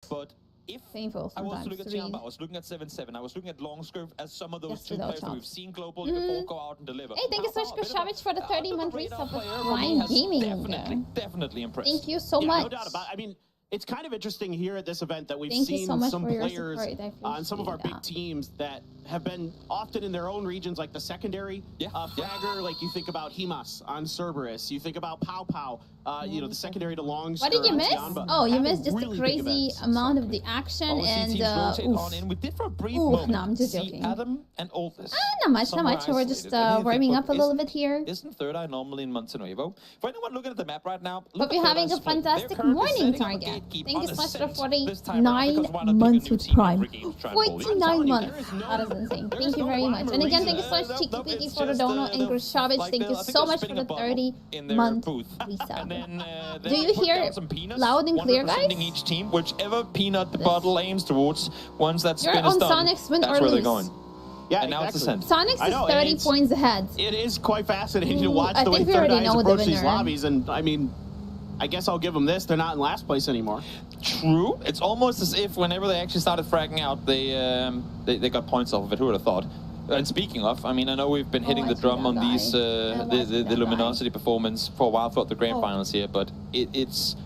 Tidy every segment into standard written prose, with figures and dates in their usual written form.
But if painful I was to look sometimes at to read. Tiamba, I was looking at 7-7, I was looking at Longscurve as some of those Yes, two without players that chops. we've seen globally before go out and deliver. Hey, thank you so much, Krashavich, for the 30-month resub with Flying Flying Gaming. Definitely impressed. Thank you so Yeah, much. no doubt about it. I mean, it's kind of interesting here at this event that we've Thank you seen so much some for your players support. I on some of our appreciate big teams that have been often in their own regions, like the secondary. Fragger, like you think about Himas on Cerberus, you think about Pow Pow, you know, the secondary to Longs. What did you miss? Oh, you missed just a crazy amount of the action and We did for a brief no, I'm moment just see joking. Adam and Aldous. Not much, not much. We're just warming up a little bit here. Isn't Third Eye normally in Montenuevo? For anyone looking at the map right now, Hope you're having a fantastic morning, Target. Thank you so much for 49 months with Prime. 49 months. That is insane. Thank you very much. And again, thank you so much, Cheeky Peeky for the dono and Grushavich. Thank you so much for the 30-month resub. Do you hear loud and clear, guys? Each team, whichever peanut the bottle aims towards, once that spin You're is on done, Sonics win that's or where they're lose. going. Yeah, and now it's exactly. Ascent. Sonics is 30 points ahead. It is quite fascinating to watch I the way think we Third already Eyes know the approach these winner. lobbies, and I mean, I guess I'll give them this. They're not in last place anymore. True. It's almost as if whenever they actually started fragging out, they got points off of it. Who would have thought? And speaking of, I mean, I know we've been hitting the drum on these the Luminosity performance for a while throughout the grand finals here, but it's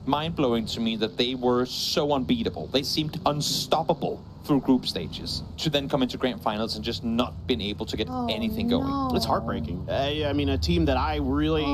mind-blowing to me that they were so unbeatable. They seemed unstoppable through group stages to then come into grand finals and just not been able to get anything going. It's heartbreaking. I mean, a team that I really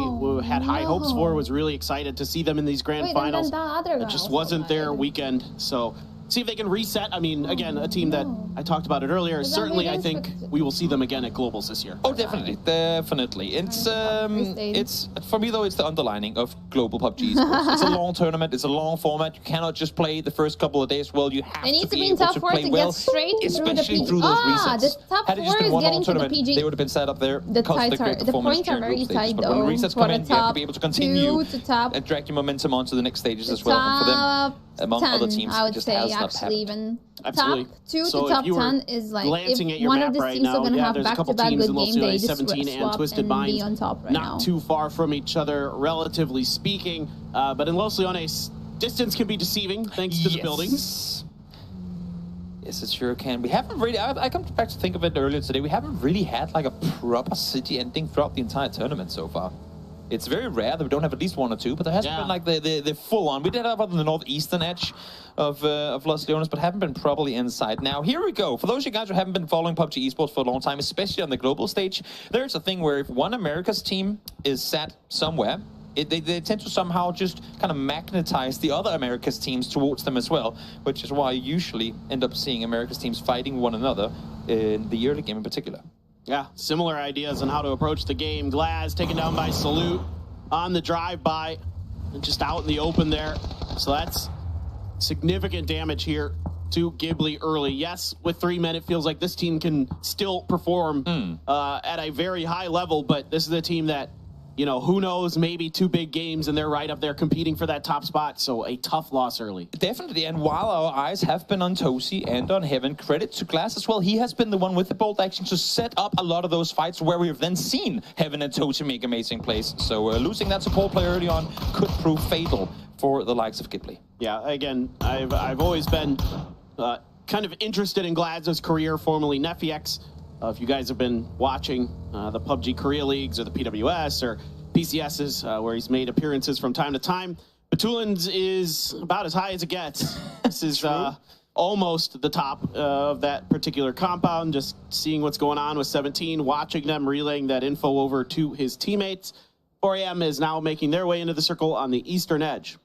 had high hopes for, was really excited to see them in these grand finals. It just wasn't their weekend, so see if they can reset. I mean, again, a team that I talked about it earlier. Certainly, I think we will see them again at Globals this year. Oh, definitely, definitely. It's for me though. It's the underlining of global PUBG esports. It's a long tournament. It's a long format. You cannot just play the first couple of days well. You have to be able to play well, especially through those resets. The top Had it just four been is one getting long to the tournament, PG. they would have been set up there because of the great The performance points are during very group stages. tight But when though. resets come in, you have to be able to continue and drag your momentum onto the next stages as well. And for them, among other teams, I would it just say has not actually happened. even top 2 to top 10 is like glancing if at your one map of these right teams now, are gonna have there's a couple back-to-back teams good in game, they Los just 17 and swap Twisted and be Minds, on top right not now. too far from each other, relatively speaking. But in Los Leones, distance can be deceiving thanks to the buildings. Yes, it sure can. We haven't really, I come back to think of it earlier today, we haven't really had like a proper city ending throughout the entire tournament so far. It's very rare that we don't have at least one or two, but there hasn't been like the full-on. We did have on the northeastern edge of Los Leones, but haven't been properly inside. Now, here we go. For those of you guys who haven't been following PUBG esports for a long time, especially on the global stage, there's a thing where if one America's team is sat somewhere, they tend to somehow just kind of magnetize the other America's teams towards them as well, which is why you usually end up seeing America's teams fighting one another in the early game in particular. Yeah, similar ideas on how to approach the game. Glaz taken down by Salute on the drive-by, and just out in the open there. So that's significant damage here to Ghibli early. Yes, with 3 men, it feels like this team can still perform at a very high level, but this is a team that, you know, who knows, maybe 2 big games and they're right up there competing for that top spot. So a tough loss early. Definitely. And while our eyes have been on Tosi and on Heaven, credit to Glass as well. He has been the one with the bold action to set up a lot of those fights where we've then seen Heaven and Tosi make amazing plays. So losing that support player early on could prove fatal for the likes of Ghibli. Yeah, again, I've always been kind of interested in Glaz's career, formerly Nefiex. If you guys have been watching the PUBG Korea Leagues or the PWS or PCSs, where he's made appearances from time to time, Batulin's is about as high as it gets. This is almost the top of that particular compound, just seeing what's going on with 17, watching them, relaying that info over to his teammates. 4AM is now making their way into the circle on the eastern edge.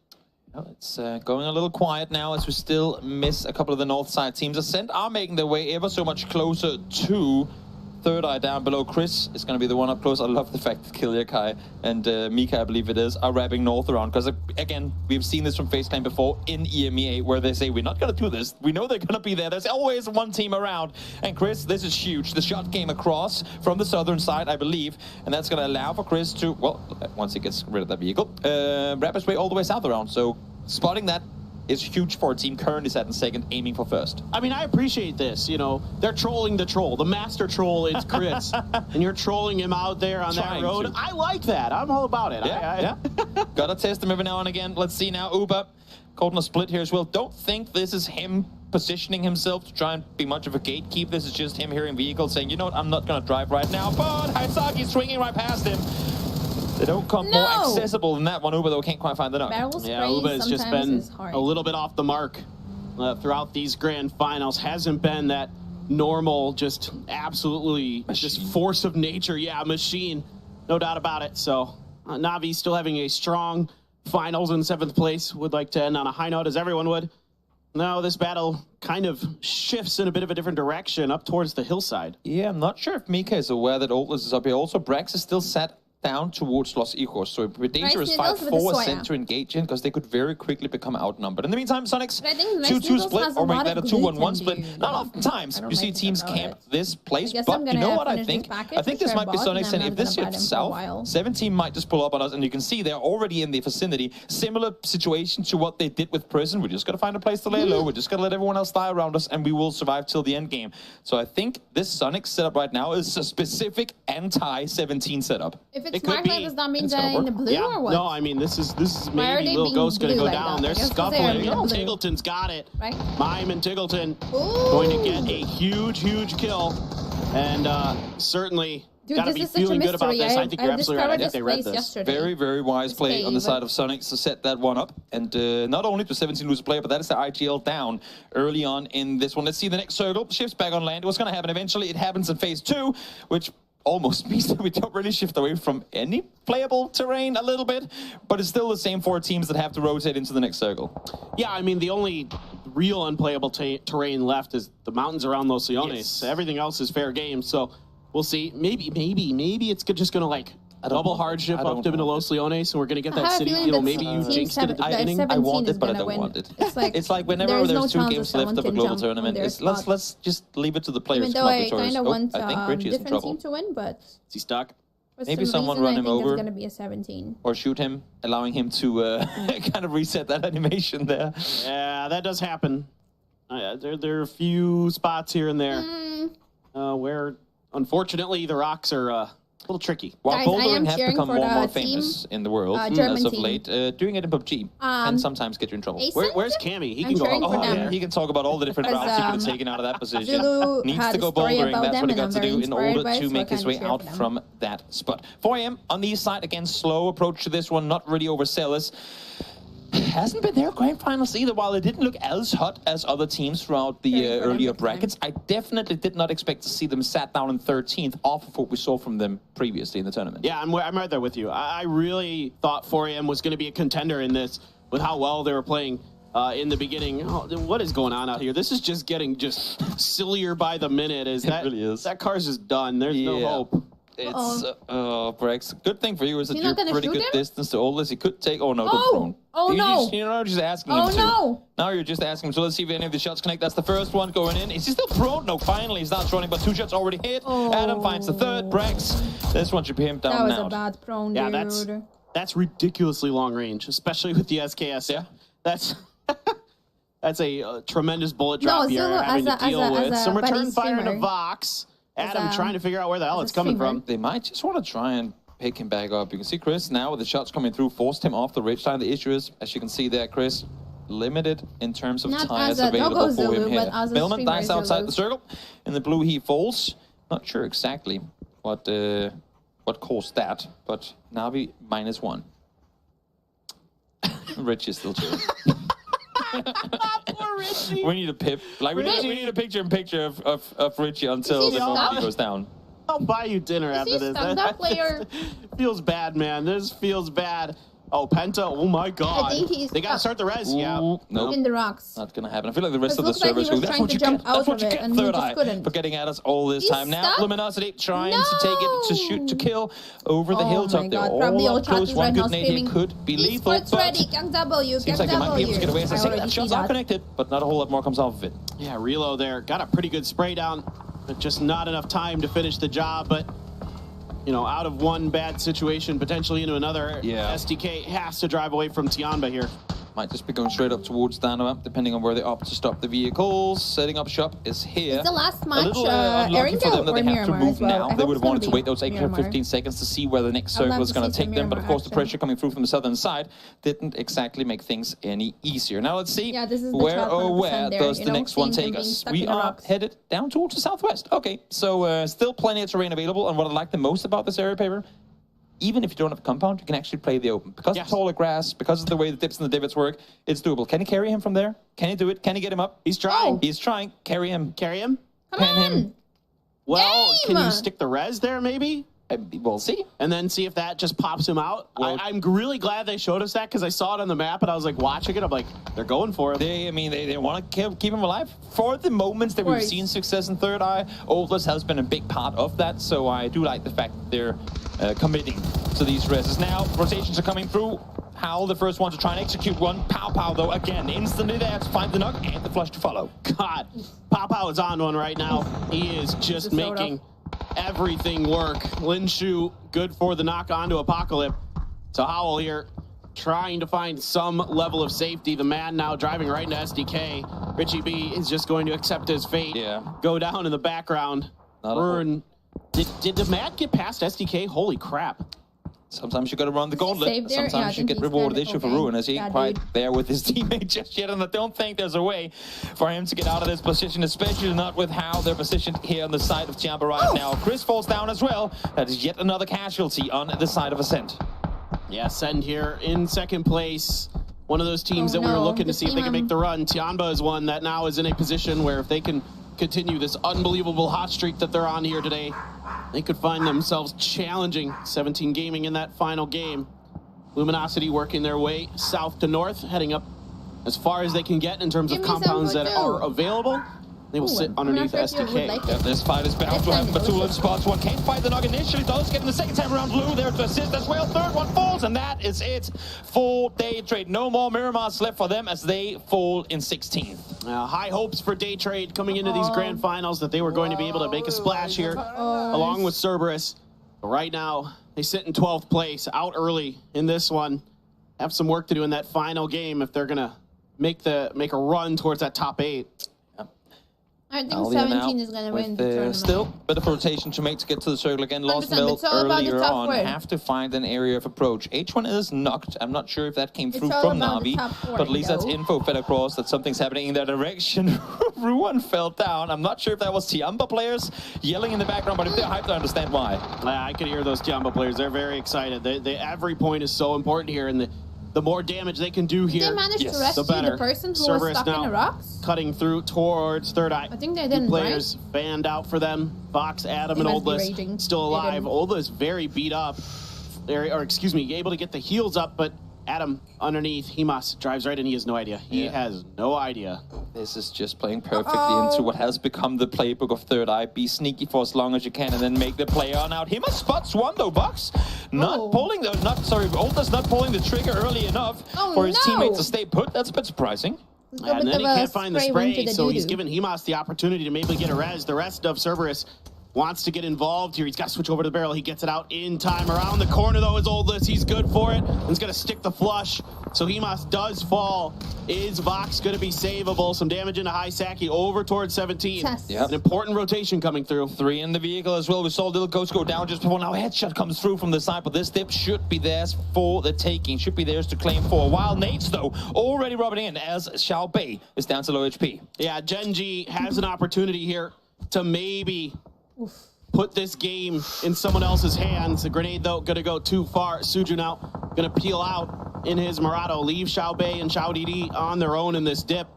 Well, it's going a little quiet now as we still miss a couple of the north side teams. Ascent are making their way ever so much closer to Third Eye down below. Chris is going to be the one up close. I love the fact that Kilyakai and Mika, I believe it is, are wrapping north around. Because, again, we've seen this from FaceTime before in EMEA, where they say, we're not going to do this. We know they're going to be there. There's always one team around. And Chris, this is huge. The shot came across from the southern side, I believe. And that's going to allow for Chris to, well, once he gets rid of that vehicle, wrap his way all the way south around. So spotting that is huge for a team currently set in second, aiming for first. I mean, I appreciate this. You know, they're trolling the troll. The master troll is Chris, and you're trolling him out there on that road. I like that. I'm all about it. Yeah, yeah. Gotta test him every now and again. Let's see now. Uber caught in a split here as well. Don't think this is him positioning himself to try and be much of a gatekeep. This is just him hearing vehicles saying, you know what, I'm not going to drive right now. But Haisaki's swinging right past him. They don't come more accessible than that one. Uber, though, can't quite find it up. Yeah, Uber has just been a little bit off the mark throughout these grand finals. Hasn't been that normal, just absolutely just force of nature. Yeah, machine. No doubt about it. So Na'Vi still having a strong finals in 7th place. Would like to end on a high note, as everyone would. No, this battle kind of shifts in a bit of a different direction up towards the hillside. Yeah, I'm not sure if Mika is aware that Oldless is up here. Also, Brax is still sat down towards Los Hijos, so a dangerous fight for a center to engage in, because they could very quickly become outnumbered. In the meantime, Sonic's 2-2 split, or make that a 2-1-1 split. Not oftentimes you see teams camp this place, but you know what I think? I think this might be Sonic's, and if this shifts south, 17 might just pull up on us, and you can see they're already in the vicinity. Similar situation to what they did with Prison. We just got to find a place to lay low. We're just going to let everyone else die around us, and we will survive till the end game. So I think this Sonic setup right now is a specific anti-17 setup. If it's Magnet, does that mean they're in the blue or what? No, I mean, this is maybe Little Ghost going to go down. They're scuffling. Tiggleton's got it. Right. Mime and Tiggleton going to get a huge kill. And certainly got to be feeling good about this. I think you're absolutely right. I think they read this. Very wise play on the side of Sonic to set that one up. And not only to 17 lose a player, but that is the IGL down early on in this one. Let's see the next circle. Shifts back on land. What's going to happen eventually? It happens in phase 2, which almost means that we don't really shift away from any playable terrain a little bit, but it's still the same 4 teams that have to rotate into the next circle. Yeah, I mean, the only real unplayable terrain left is the mountains around Los Leones. Yes. Everything else is fair game, so we'll see. Maybe it's just going to, like, double hardship up to Los Leones, and we're going to get that city. You know, maybe you jinxed it at the beginning. I want it, but I don't want it. It's like whenever there's 2 games left of a global tournament, let's just leave it to the players to come up victorious. I think Richie is in trouble. To win, but is he stuck? Maybe someone run him over. It's going to be a 17. Or shoot him, allowing him to kind of reset that animation there. Yeah, that does happen. There are a few spots here and there where, unfortunately, the rocks are a little tricky. While bouldering has become more and more famous in the world as of late, doing it in PUBG can sometimes get you in trouble. Where's Cammy? He can go. He can talk about all the different routes he could have taken out of that position. Needs to go bouldering. That's what he got to do in order to make his way out from that spot. 4 AM on the east side. Again, slow approach to this one. Not really overzealous. Hasn't been their grand finals either. While it didn't look as hot as other teams throughout the earlier brackets, I definitely did not expect to see them sat down in 13th off of what we saw from them previously in the tournament. Yeah, I'm right there with you. I really thought 4AM was going to be a contender in this with how well they were playing in the beginning. What is going on out here? This is just getting sillier by the minute. It really is. That car's just done. There's no hope. It's Brex. Good thing for you is that you're pretty good distance to Oldest. He could take. Oh no, don't prone. Oh no! You're just asking him to. No! Now you're just asking him. So let's see if any of the shots connect. That's the first one going in. Is he still prone? No, finally he's not running, but 2 shots already hit. Adam finds the third. Brex. This one should be him down now. That was a bad prone, dude. That's ridiculously long range, especially with the SKS. Yeah. That's a tremendous bullet drop here. Having to deal with some return fire to Vox. Adam trying to figure out where the hell it's coming from. They might just want to try and pick him back up. You can see Chris now with the shots coming through, forced him off the ridge line. The issue is, as you can see there, Chris, limited in terms of tires available for him here. Millman dies outside the circle. In the blue, he falls. Not sure exactly what caused that, but Na'Vi -1. Rich is still chilling. Poor Richie. We need a pip. Like we need a picture of Richie until the moment goes down. I'll buy you dinner after this. That player feels bad, man. This feels bad. Oh, Penta. Oh my God. They gotta start the res. Nope. In the rocks. Not gonna happen. I feel like the rest of the servers who that's what you get. That's what you get. Third Eye for getting at us all this time. Now Luminosity trying to take it to shoot to kill over the hilltop. They're all up close. One good nade here could be lethal. But seems like they might be able to get away. As I say, that shot's not connected, but not a whole lot more comes off of it. Yeah, Relo there got a pretty good spray down, but just not enough time to finish the job. But you know, out of one bad situation, potentially into another. Yeah. SDK has to drive away from Tianba here. Might just be going straight up towards DANUCD, depending on where they opt to stop the vehicles. Setting up shop is here. It's the last match, a little unlucky for them that they have to move now. They would have wanted to wait those extra 15 seconds to see where the next circle is going to take them. But of course, the pressure coming through from the southern side didn't exactly make things any easier. Now let's see where does the next one take us. We are headed down towards the southwest. Okay, so still plenty of terrain available. And what I like the most about this area, Paper, even if you don't have a compound, you can actually play the open. Because of the taller grass, because of the way the dips and the divots work, it's doable. Can he carry him from there? Can he do it? Can he get him up? He's trying. Oh. He's trying. Carry him. Carry him? Come on. Him. Well, can you stick the res there, maybe? We'll see. And then see if that just pops him out. Well, I'm really glad they showed us that because I saw it on the map and I was like watching it. I'm like, they're going for it. They want to keep him alive. For the moments that we've seen success in Third Eye, Oldless has been a big part of that. So I do like the fact that they're committing to these reses. Now, rotations are coming through. Howl, the first one to try and execute one. Pow Pow, though, again, instantly there to find the NUC and the flush to follow. God, Pow Pow is on one right now. He is just making everything work. Linshu, good for the knock onto Apocalypse. So Howl here, trying to find some level of safety. The man now driving right into SDK. Richie B is just going to accept his fate. Go down in the background. Ruin. Did the Matt get past SDK? Holy crap. Sometimes you got to run the gauntlet. Sometimes you get rewarded. Issue for Ruin as he ain't quite there with his teammate just yet. And I don't think there's a way for him to get out of this position, especially not with how they're positioned here on the side of Tiamba right now. Chris falls down as well. That is yet another casualty on the side of Ascent. Yeah, Ascent here in second place. One of those teams that we were looking to see if they can make the run. Tiamba is one that now is in a position where if they can continue this unbelievable hot streak that they're on here today, they could find themselves challenging 17 Gaming in that final game. Luminosity working their way south to north, heading up as far as they can get in terms of compounds that are available. They will sit underneath SDK. This fight is bound to happen. Batula in spots one. Can't fight the NUC initially. Does get in the second time around. Blue there to assist as well. Third one falls, and that is it for Day Trade. No more Miramars left for them as they fall in 16th. High hopes for Day Trade coming into these grand finals that they were going to be able to make a splash here along with Cerberus. But right now, they sit in 12th place, out early in this one. Have some work to do in that final game if they're going to make a run towards that top 8. I think 17 is going to win the tournament. Still a bit of a rotation to make to get to the circle again. Lost Mill earlier on. Have to find an area of approach. H1 is knocked. I'm not sure if that came through from Navi, but at least that's info fed across that something's happening in that direction. Ruan fell down. I'm not sure if that was Tiamba players yelling in the background, but if they're hyped, I understand why. I can hear those Tiamba players. They're very excited. Every point is so important here, and the more damage they can do here, they managed to rescue the person who was stuck in the rocks? Cutting through towards Third Eye. I think they didn't, players fanned out for them. Fox, Adam, and Oldless still alive. Oldless very beat up. Or excuse me, able to get the heals up, but Adam underneath, Himas drives right in. He has no idea. He has no idea. This is just playing perfectly into what has become the playbook of Third Eye. Be sneaky for as long as you can and then make the play on out. Himas spots one though, Bucks. Oldless not pulling the trigger early enough for his teammates to stay put. That's a bit surprising. And then he can't find the spray, so he's given Himas the opportunity to maybe get a res. The rest of Cerberus wants to get involved here. He's got to switch over to the barrel. He gets it out in time. Around the corner, though, is Oldless. He's good for it. And he's going to stick the flush. So Himas does fall. Is Vox going to be savable? Some damage into High Saki over towards 17. An important rotation coming through. 3 in the vehicle as well. We saw Little Ghost go down just before. Now headshot comes through from the side, but this dip should be theirs for the taking. Should be theirs to claim for. While Nates, though, already rubbing in as Xiao Bei is down to low HP. Yeah, Genji has an opportunity here to maybe put this game in someone else's hands. The grenade, though, going to go too far. Suju now going to peel out in his Murado. Leave Xiao Bei and Xiao Didi on their own in this dip.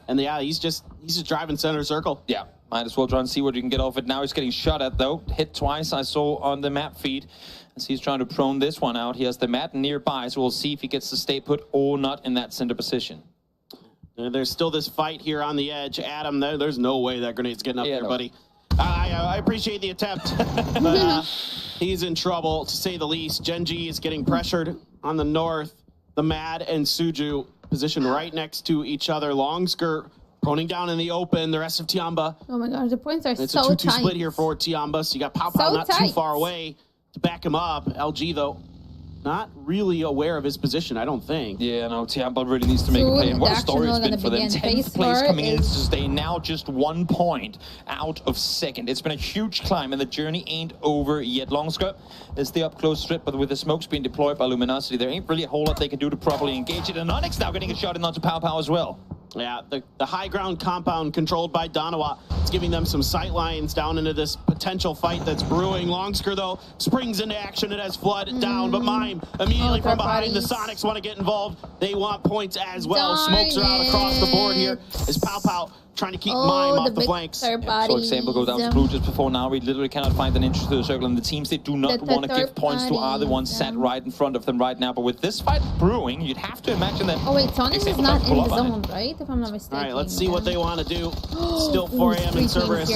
And he's just driving center circle. Yeah, might as well try and see what you can get off it. Now he's getting shot at, though. Hit twice, I saw on the map feed. As he's trying to prone this one out. He has the mat nearby, so we'll see if he gets to stay put or not in that center position. There's still this fight here on the edge. Adam, there's no way that grenade's getting up there, buddy. I appreciate the attempt, but he's in trouble, to say the least. Genji is getting pressured on the north. The Mad and Suju positioned right next to each other. Long skirt, proning down in the open. The rest of Tiamba. Oh my gosh, the points are so tight. It's a 2-2 split here for Tiamba, so you got Pau Pau not too far away to back him up. LG, though, not really aware of his position, I don't think. Yeah, no, Tiamba really needs to make a play. And what a story it's been for them. 10th place coming in to stay now just 1 point out of second. It's been a huge climb, and the journey ain't over yet. Longsker is the up-close strip, but with the smokes being deployed by Luminosity, there ain't really a whole lot they can do to properly engage it. And Onyx now getting a shot in onto Pow as well. Yeah, the high ground compound controlled by DANUCD. It's giving them some sight lines down into this potential fight that's brewing. Longsker, though, springs into action. It has Flood down, but Mime immediately from behind. The Sonics want to get involved. They want points as well. Smokes are out across the board here. Is Pow trying to keep Mime off the flanks. Yep, so example go down to blue just before now. We literally cannot find an entrance to the circle, and the teams they do not want to give points to are the ones sat right in front of them right now. But with this fight brewing, you'd have to imagine that. Oh wait, Sonic is not in the zone, right? If I'm not mistaken. All right, let's see what they want to do. Still 4 AM in Cerberus,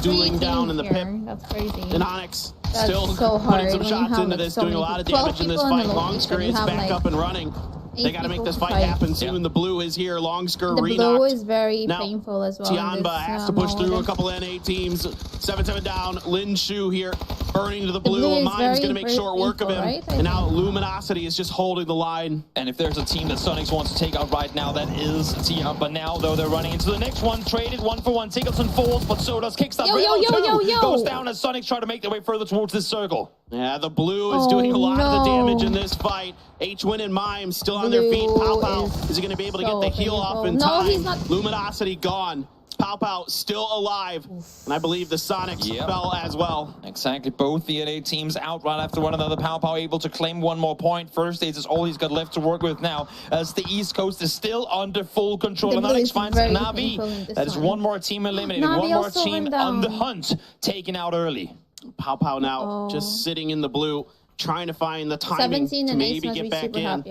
dueling down in the pip. That's crazy. And Onyx That's still so putting some shots into this, doing a lot of damage in this fight. Longsker is back up and running. They got to make this fight happen soon. The blue is here. Longsker re-knocked. The blue is very painful as well. Tiamba has to push through a couple NA teams. 7-7 down. Lin Shu here, burning to the blue. Mime's going to make short work of him. Right? And now Luminosity is just holding the line. And if there's a team that Sonics wants to take out right now, that is Tiamba. Now, though, they're running into the next one. Traded 1-for-1. Tiggleton falls, but so does Kickstart. Yo. Goes down as Sonics try to make their way further towards this circle. Yeah, the blue is doing a lot of the damage in this fight. H-Win and Mime still on their feet. Pow is he going to be able to get the heal off in time? He's not. Luminosity gone. Pow still alive. And I believe the Sonics fell as well. Exactly. Both the NA teams out right after one another. Pow able to claim 1 more point. First stage is all he's got left to work with now, as the East Coast is still under full control. And Onyx finds Na'Vi. That is 1 more team eliminated. Na'Vi 1 more team on the hunt, taken out early. Pow now just sitting in the blue, trying to find the timing to maybe get back in.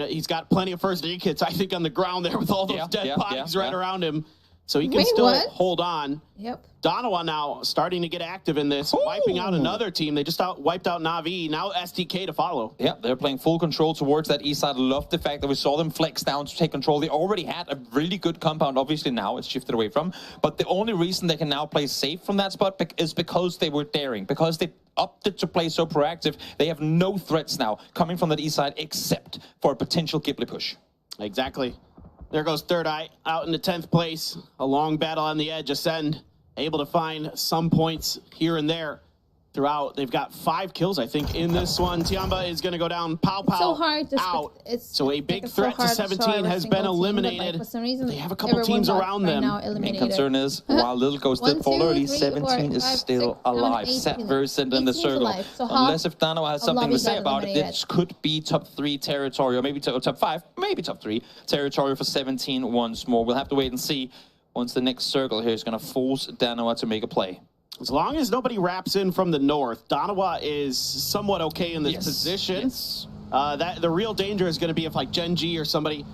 He's got plenty of first aid kits, I think, on the ground there with all those dead bodies right around him. So he can still hold on. Yep. DANUCD now starting to get active in this, wiping out another team. They just wiped out Na'Vi. Now STK to follow. Yeah, they're playing full control towards that east side. Love the fact that we saw them flex down to take control. They already had a really good compound. Obviously now it's shifted away from. But the only reason they can now play safe from that spot is because they were daring. Because they opted to play so proactive. They have no threats now coming from that east side except for a potential Ghibli push. Exactly. There goes Third Eye out in the 10th place. A long battle on the edge. Ascend able to find some points here and there throughout. They've got 5 kills, I think, in this one. Tiamba is going to go down. Pow so hard to out. So a big threat to 17 has been eliminated. For some reason, they have a couple teams around them. The main concern is, while Little Ghost did fall early, 17 is still alive. Sat very center in the circle. So unless if DANUCD has something to say about it, this could be top 3 territory, or maybe top 5, maybe top 3 territory for 17 once more. We'll have to wait and see once the next circle here is going to force DANUCD to make a play. As long as nobody wraps in from the north, DANUCD is somewhat okay in this position. The real danger is going to be if like Gen G or somebody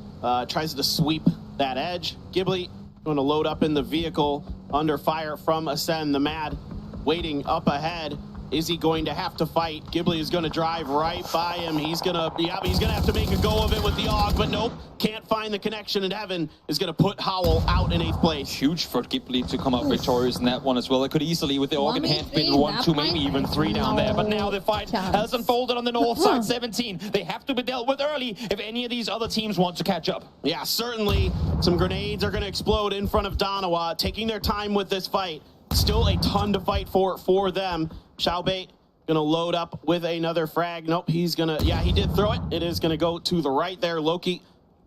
tries to sweep that edge. Ghibli going to load up in the vehicle under fire from Ascend. The Mad waiting up ahead. Is he going to have to fight? Ghibli is going to drive right by him. He's going to have to make a go of it with the AUG, but nope, can't find the connection, and Evan is going to put Howl out in 8th place. Huge for Ghibli to come out victorious in that one as well. They could easily, with the AUG in hand, been 1-2, maybe even 3 down there. But now the fight has unfolded on the north side. 17. They have to be dealt with early if any of these other teams want to catch up. Yeah, certainly some grenades are going to explode in front of DANUCD, taking their time with this fight. Still a ton to fight for them. Xiaobei gonna load up with another frag. Nope, he's gonna, he did throw it. It is gonna go to the right there. Loki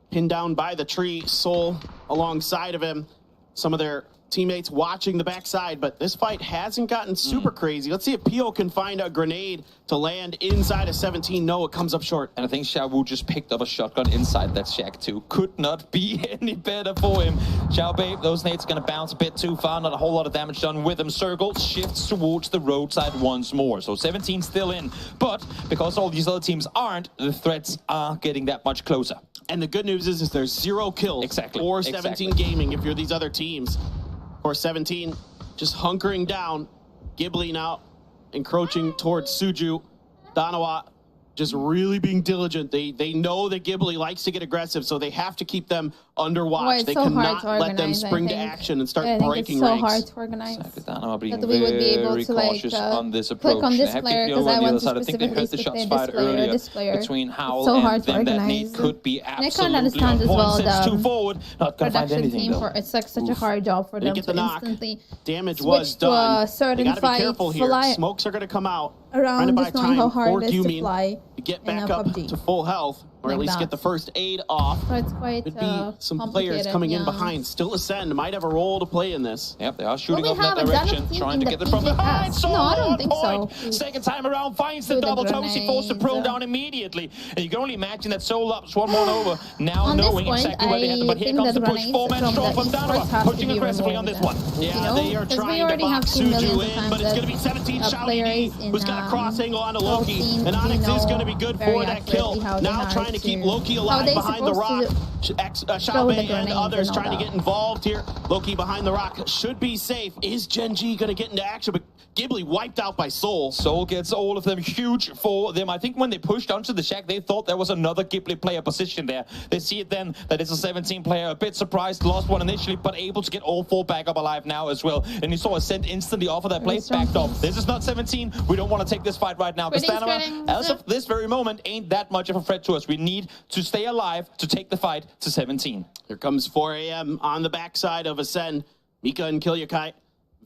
pinned down by the tree. Soul alongside of him. Some of their teammates watching the backside, but this fight hasn't gotten super crazy. Let's see if Pio can find a grenade to land inside of 17. No, it comes up short. And I think Xiaowu just picked up a shotgun inside that shack too. Could not be any better for him. Xiaobei, those nades gonna bounce a bit too far. Not a whole lot of damage done with him. Circle shifts towards the roadside once more. So 17 still in, but because all these other teams aren't, the threats are getting that much closer. And the good news is there's 0 kills for 17 Gaming if you're these other teams. For 17, just hunkering down. Ghibli now encroaching towards Suju. DANUCD just really being diligent. They know that Ghibli likes to get aggressive, so they have to keep them under watch. They cannot let them spring to action and start breaking ranks. It's so hard to organize. That we would be able to like on this approach. Click on this player because I want to specifically the shots fired earlier between Howl so hard and to that need could be absolutely. And I can't understand as well the forward. Not gonna find anything team. It's like such a hard job for them to instantly damage was done. Certain gotta be careful here. Smokes are gonna come out. Around just knowing how hard it is to fly to get back up to full health, or at least get the first aid off. So it's quite could be some players coming in behind. Still Ascend might have a role to play in this. Yep, they are shooting up that direction, trying to get it from behind. No, I don't think so. Second time around finds the double toasty, forced to prone down immediately. And you can only imagine that Soul Up's one more over, now knowing exactly where they had to. But here comes the push, 4-man strong from DANUCD, pushing aggressively on this one. Yeah, they are trying to box Suju in, but it's going to be 17 Xiaoli, who's got a cross angle onto Loki, and Onyx is going to be good for that kill. Now trying to keep Loki alive behind the rock. Xiaobei and others trying to get involved here. Loki behind the rock should be safe. Is Gen G going to get into action? But Ghibli wiped out by Soul. Soul gets all of them, huge for them. I think when they pushed onto the shack, they thought there was another Ghibli player position there. They see it then that it's a 17 player, a bit surprised, lost one initially, but able to get all 4 back up alive now as well. And you saw Ascent instantly off of that play, backed off. This is not 17. We don't want to take this fight right now. Because DANUCD, as of this very moment, ain't that much of a threat to us. We need to stay alive to take the fight to 17. Here comes 4 AM on the backside of Ascend. Mika and Kilyakai.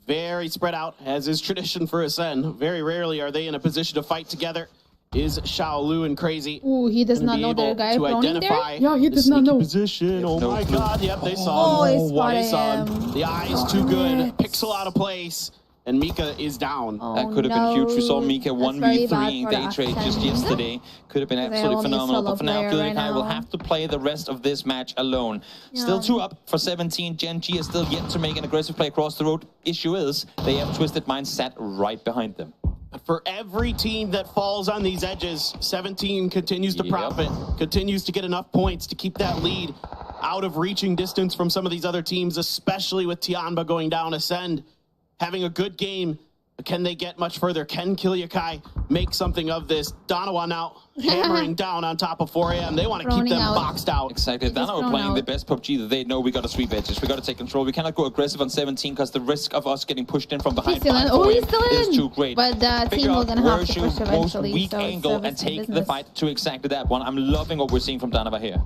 Very spread out, as is tradition for Ascend. Very rarely are they in a position to fight together. Is Xiaolu and Crazy. Ooh, he does not know the guy proning there? Yeah, he does not know. Position. Oh my god, yep, they saw him. Oh, they saw him. The eye's too good. Pixel out of place. And Mika is down. That could have been huge. We saw Mika 1v3 day trade just yesterday. Could have been absolutely phenomenal. But for now, Kilyakai will have to play the rest of this match alone. Still 2 up for 17. Gen G is still yet to make an aggressive play across the road. Issue is, they have Twisted Minds sat right behind them. For every team that falls on these edges, 17 continues to profit, continues to get enough points to keep that lead out of reaching distance from some of these other teams, especially with Tianba going down. Ascend having a good game. Can they get much further? Can Kilyakai make something of this? DANUCD now hammering down on top of 4 AM. They want to keep them boxed out. Exactly. DANUCD playing the best PUBG that they know. We got to sweep edges. We got to take control. We cannot go aggressive on 17 because the risk of us getting pushed in from behind is too great. But the team will gonna have to push eventually. Most weak angle and take the fight to exactly that one. I'm loving what we're seeing from DANUCD here.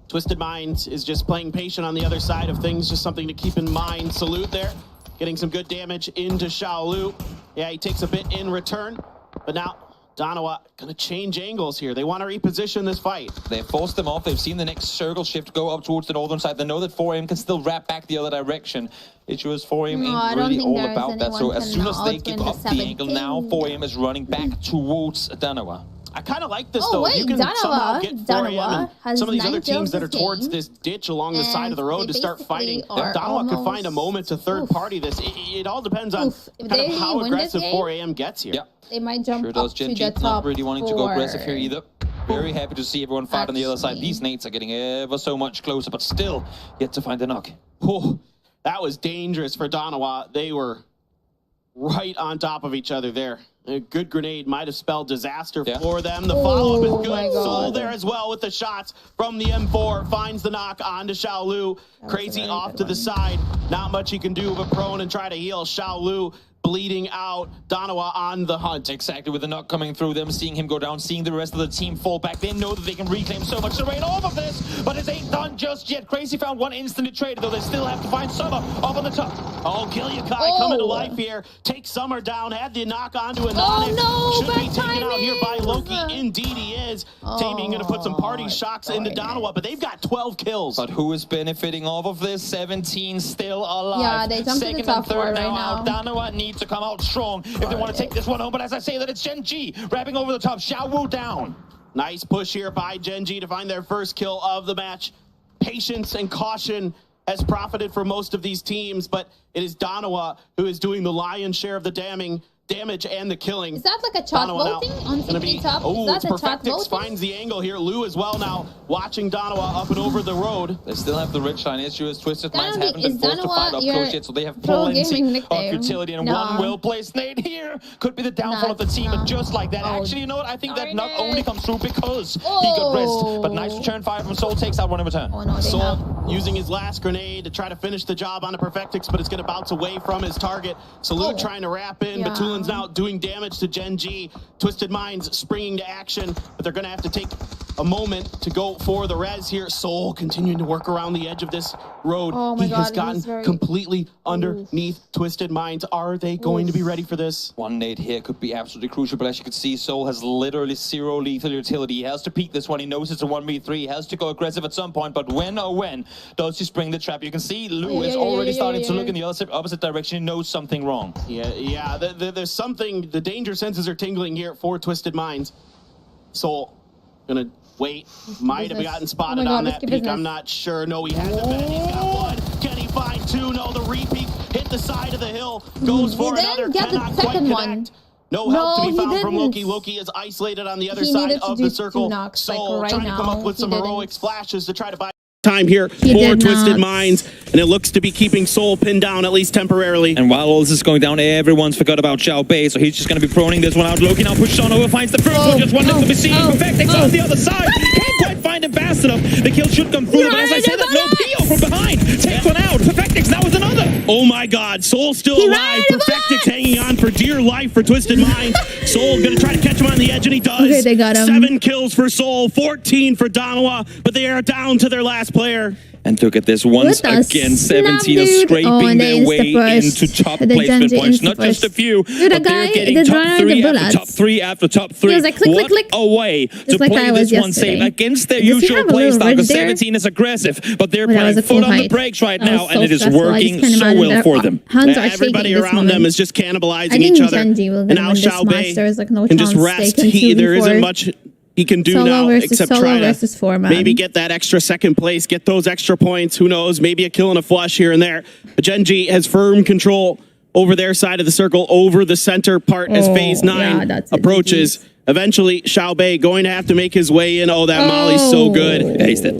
Twisted Minds is just playing patient on the other side of things. Just something to keep in mind. Salute there. Getting some good damage into Xiaolu. Yeah, he takes a bit in return, but now DANUCD gonna change angles here. They want to reposition this fight. They forced them off. They've seen the next circle shift go up towards the northern side. They know that 4AM can still wrap back the other direction. Issue is 4AM ain't really all about that. So as soon as they give up the angle now, 4AM is running back towards DANUCD. I kind of like this, though. You can somehow get 4AM and some of these other teams that are towards this ditch along the side of the road to start fighting. DANUCD could find a moment to third-party this. It all depends on kind of how aggressive 4AM gets here. They might jump up to the top. Not really wanting to go aggressive here either. Very happy to see everyone fight on the other side. These nades are getting ever so much closer, but still yet to find a knock. Oh, that was dangerous for DANUCD. They were right on top of each other there. A good grenade might have spelled disaster for them. The follow-up is good. Soul there as well with the shots from the M4. Finds the knock onto Xiaolu. Crazy off to the side. Not much he can do but prone and try to heal Xiaolu. Bleeding out. DANUCD on the hunt. Exactly, with the knock coming through them, seeing him go down, seeing the rest of the team fall back. They know that they can reclaim so much terrain off of this, but it ain't done just yet. Crazy found one instantly traded, though they still have to find Summer up on the top. Oh, Kilyakai coming to life here. Take Summer down, had the knock onto an Onyx. Should be taken out here by Loki. Indeed he is. Taming gonna put some party shocks into DANUCD, but they've got 12 kills. But who is benefiting off of this? 17 still alive. Yeah, they jumped to the top 4 right now. DANUCD needs to come out strong if they want to take this one home. But as I say that, it's Gen G wrapping over the top. Xiaolu down. Nice push here by Gen G to find their first kill of the match. Patience and caution has profited for most of these teams, but it is DANUCD who is doing the lion's share of the damning. damage and the killing. Is that like a chat voting on CP top? Oh, is that a chat Perfectix voting? finds the angle here. Lou as well now watching Danawa up and over the road. They still have the ridge line issue as Twisted Minds haven't been is forced to fight up close yet, so they have plenty of utility. And one well-placed nade here could be the downfall of the team, but just like that. Actually, you know what? I think that not only comes through because he got rest, but nice return fire from Soul, takes out one in return. Soul using his last grenade to try to finish the job on a Perfectix, but it's going to bounce away from his target. Salute trying to wrap in, but Tulin's now doing damage to Gen G. Twisted Minds springing to action, but they're going to have to take a moment to go for the res here. Soul continuing to work around the edge of this road. He has gotten completely underneath Twisted Minds. Are they going to be ready for this? One nade here could be absolutely crucial, but as you can see, Soul has literally zero lethal utility. He has to peek this one. He knows it's a 1v3. He has to go aggressive at some point, but when does he spring the trap? You can see Lou is already starting to look in the opposite direction. He knows something wrong. Yeah. There's something. The danger senses are tingling here for Twisted Minds. Soul gonna wait. Might have gotten spotted on that peak. I'm not sure. No, he hasn't been. He's got one. Can he find two? No, the repeat hit the side of the hill. Goes for another. Cannot quite connect. No help to be found from Loki. Loki is isolated on the other side of the circle. Soul trying to come up with some heroic splashes to try to buy time here for Twisted Minds, and it looks to be keeping Soul pinned down at least temporarily. And while all this is going down, everyone's forgot about Xiao Bei, so he's just going to be proning this one out. Loki now pushes on over, finds the first one, just one left to be seen. Perfectix on the other side. Can't quite find him fast enough. The kill should come through, but as I said, no PO from behind. Take one out. Perfectix now with another. Oh my God, Soul still alive. Perfectix hanging on for dear life for Twisted Minds. Soul gonna try to catch him on the edge, and he does. Okay, they got him. 7 kills for Soul, 14 for Danawa, but they are down to their last player. And look at this once again, 17 is scraping their way into top placement points. Not just a few, but they're getting top 3 after top 3 after top 3. He was like, click, click. Away to play this one safe against their usual playstyle, because 17 is aggressive, but they're putting foot on the brakes right now, and it is working so well for them. Everybody around them is just cannibalizing each other. And now Xiao Bei can just rest. There isn't much he can do now except try to maybe get that extra second place, get those extra points. Who knows? Maybe a kill and a flush here and there. But Gen G has firm control over their side of the circle, over the center part as Phase 9 approaches. Eventually, Xiao Bei going to have to make his way in. Oh, that Molly's so good. He's dead.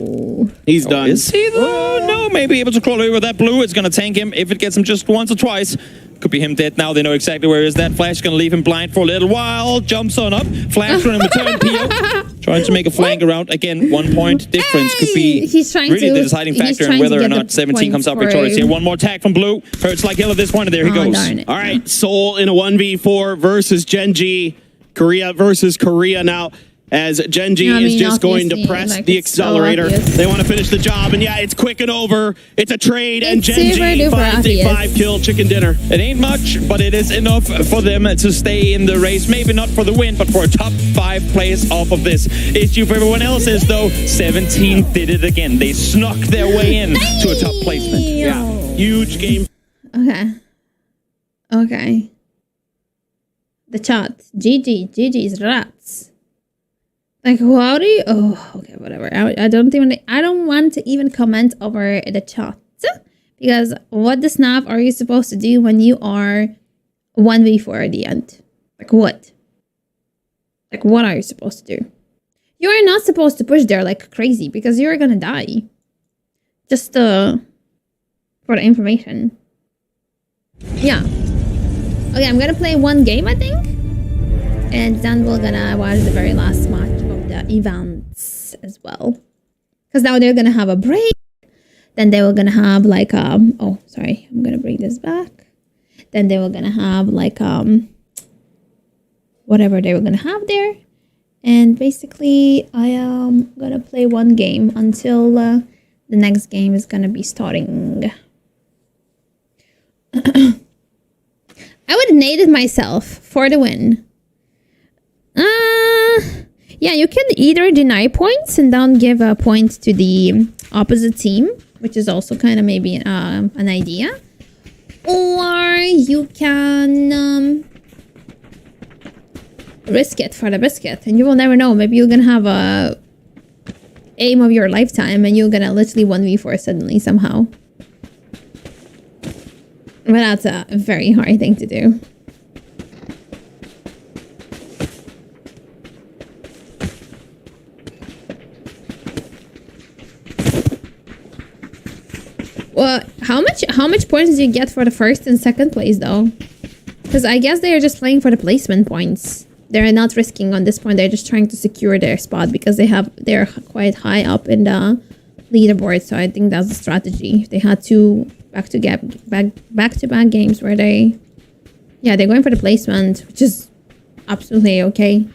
He's done. Is he though? No, maybe able to crawl over that blue. It's going to tank him if it gets him just once or twice. Could be him dead now. They know exactly where is that. Flash going to leave him blind for a little while. Jumps on up. Flash in return. PO trying to make a flank around. Again, 1 point difference could be really the deciding factor in whether or not 17 comes out victorious here. One more tag from blue. Hurts like hell at this point, and there he goes. All right, Soul in a 1v4 versus Gen G. Korea versus Korea now, as Gen G is just going to press the accelerator. They want to finish the job, and yeah, it's quick and over. It's a trade, and Gen G finds a 5-kill chicken dinner. It ain't much, but it is enough for them to stay in the race. Maybe not for the win, but for a top 5 place off of this issue. For everyone else is, though, 17 did it again. They snuck their way in to a top placement. Yeah, huge game. Okay. The chat. GG's rats. Like, how do you... Oh, okay, whatever. I don't want to even comment over the chat. Because what the snap are you supposed to do when you are 1v4 at the end? Like, what? Like, what are you supposed to do? You are not supposed to push there like crazy, because you're gonna die. Just, for the information. Yeah. Okay, I'm gonna play one game, I think. And then we're gonna watch the very last match of the events as well. Because now they're gonna have a break. Then they were gonna have like oh sorry, I'm gonna bring this back. Then they were gonna have like whatever they were gonna have there. And basically I am gonna play one game until the next game is gonna be starting. I would have naded myself for the win. Yeah, you can either deny points and don't give a point to the opposite team, which is also kind of maybe an idea. Or you can risk it for the biscuit, and you will never know. Maybe you're gonna have a aim of your lifetime, and you're gonna literally 1v4 suddenly somehow. But that's a very hard thing to do. But how much points do you get for the first and second place though? Because I guess they are just playing for the placement points. They're not risking on this point. They're just trying to secure their spot because they're quite high up in the leaderboard. So I think that's the strategy. They had two back-to-back games where they're going for the placement, which is absolutely okay.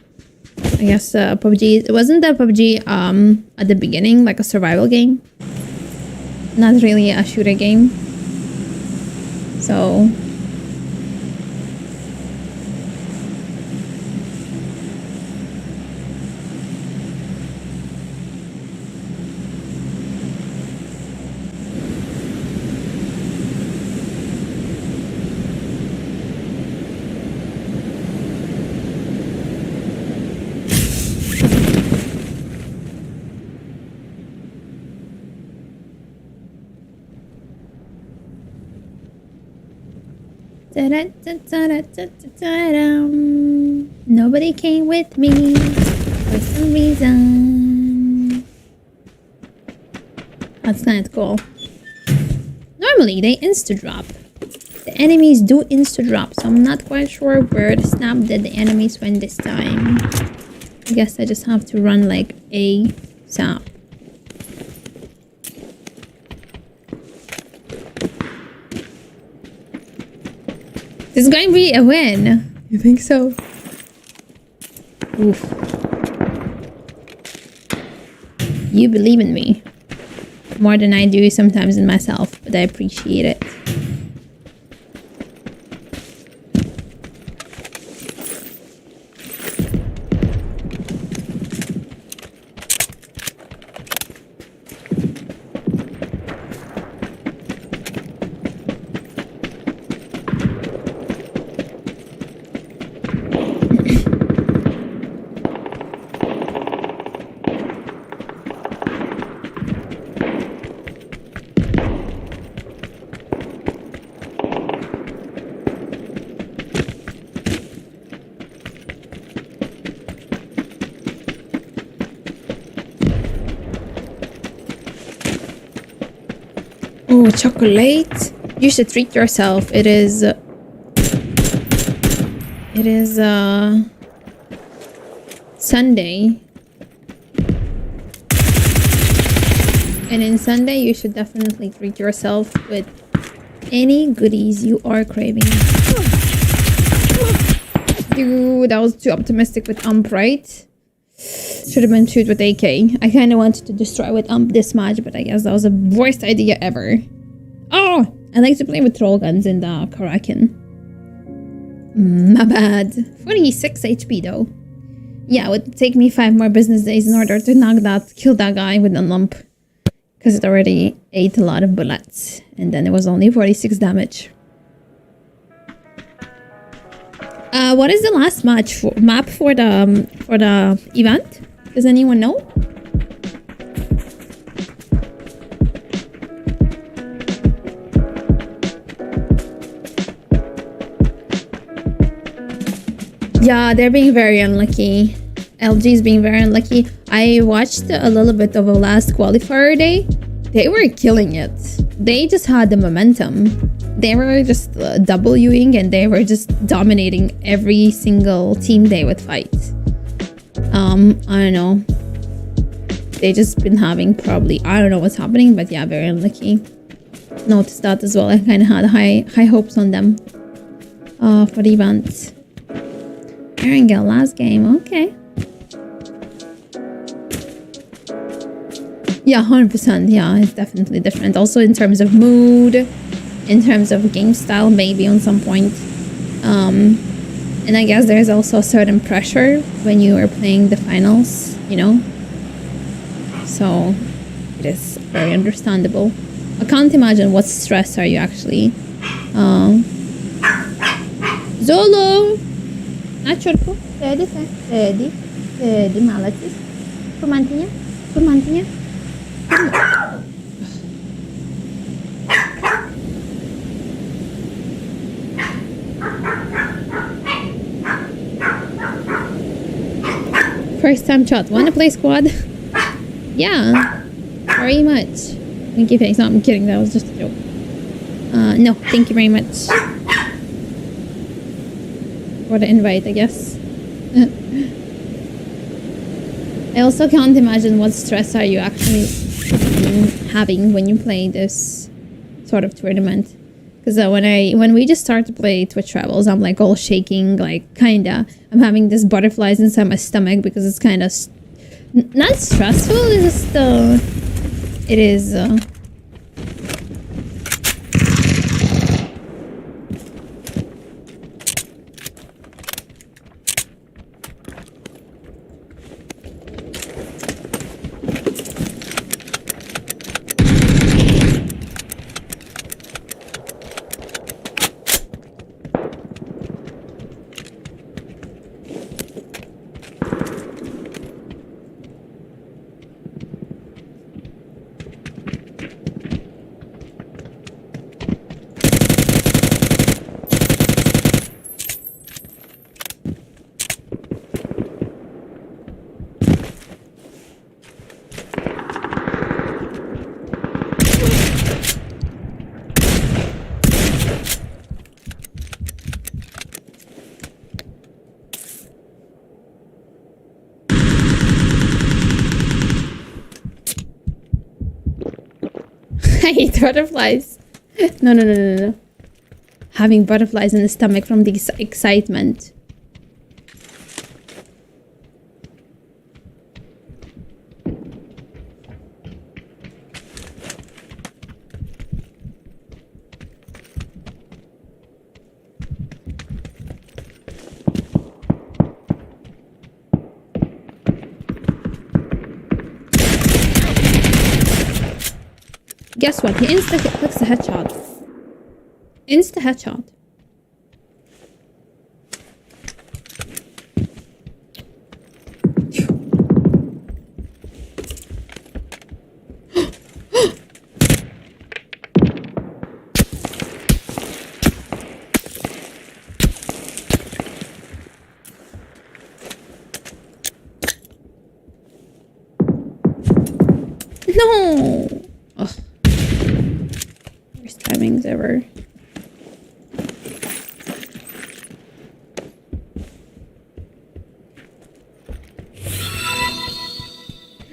I guess PUBG, wasn't that PUBG at the beginning like a survival game? Not really a shooter game. So nobody came with me for some reason. That's kind of cool. Normally they insta-drop. The enemies do insta-drop, so I'm not quite sure where the snap did the enemies went this time. I guess I just have to run like a snap. This is going to be a win. You think so? Oof. You believe in me. More than I do sometimes in myself, but I appreciate it. Oh, chocolate. You should treat yourself. It is Sunday. And in Sunday, you should definitely treat yourself with any goodies you are craving. Dude, that was too optimistic with Ump, right? Should have been shoot with AK. I kind of wanted to destroy with Ump this match, but I guess that was the worst idea ever. Oh! I like to play with troll guns in the Karakin. My bad. 46 HP though. Yeah, it would take me 5 more business days in order to kill that guy with an Ump. Because it already ate a lot of bullets. And then it was only 46 damage. What is the last map for the event? Does anyone know? Yeah, they're being very unlucky. LG is being very unlucky. I watched a little bit of the last qualifier day. They were killing it. They just had the momentum. They were just Wing and they were just dominating every single team they would fight. I don't know. They just been having probably, I don't know what's happening, but yeah, very unlucky. Noticed that as well. I kind of had high hopes on them for the event. Erangel last game, okay. Yeah, 100%. Yeah, it's definitely different. Also in terms of mood, in terms of game style, maybe on some point. And I guess there's also a certain pressure when you are playing the finals, you know? So it is very understandable. I can't imagine what stress are you actually. Zolo! Acurku, Teddy, malacis. Kurmantinya. First time chat. Wanna play squad? Yeah. Very much. Thank you, thanks. No, I'm kidding. That was just a joke. No, thank you very much. For the invite, I guess. I also can't imagine what stress are you actually having when you play this sort of tournament. Because when we just start to play Twitch Travels, I'm like all shaking, like kinda. I'm having these butterflies inside my stomach because it's kind of not stressful. It's just it is. I hate butterflies. No. Having butterflies in the stomach from the excitement. Guess what? He clicks the headshot. Insta headshot. No. Ugh. Worst timings ever.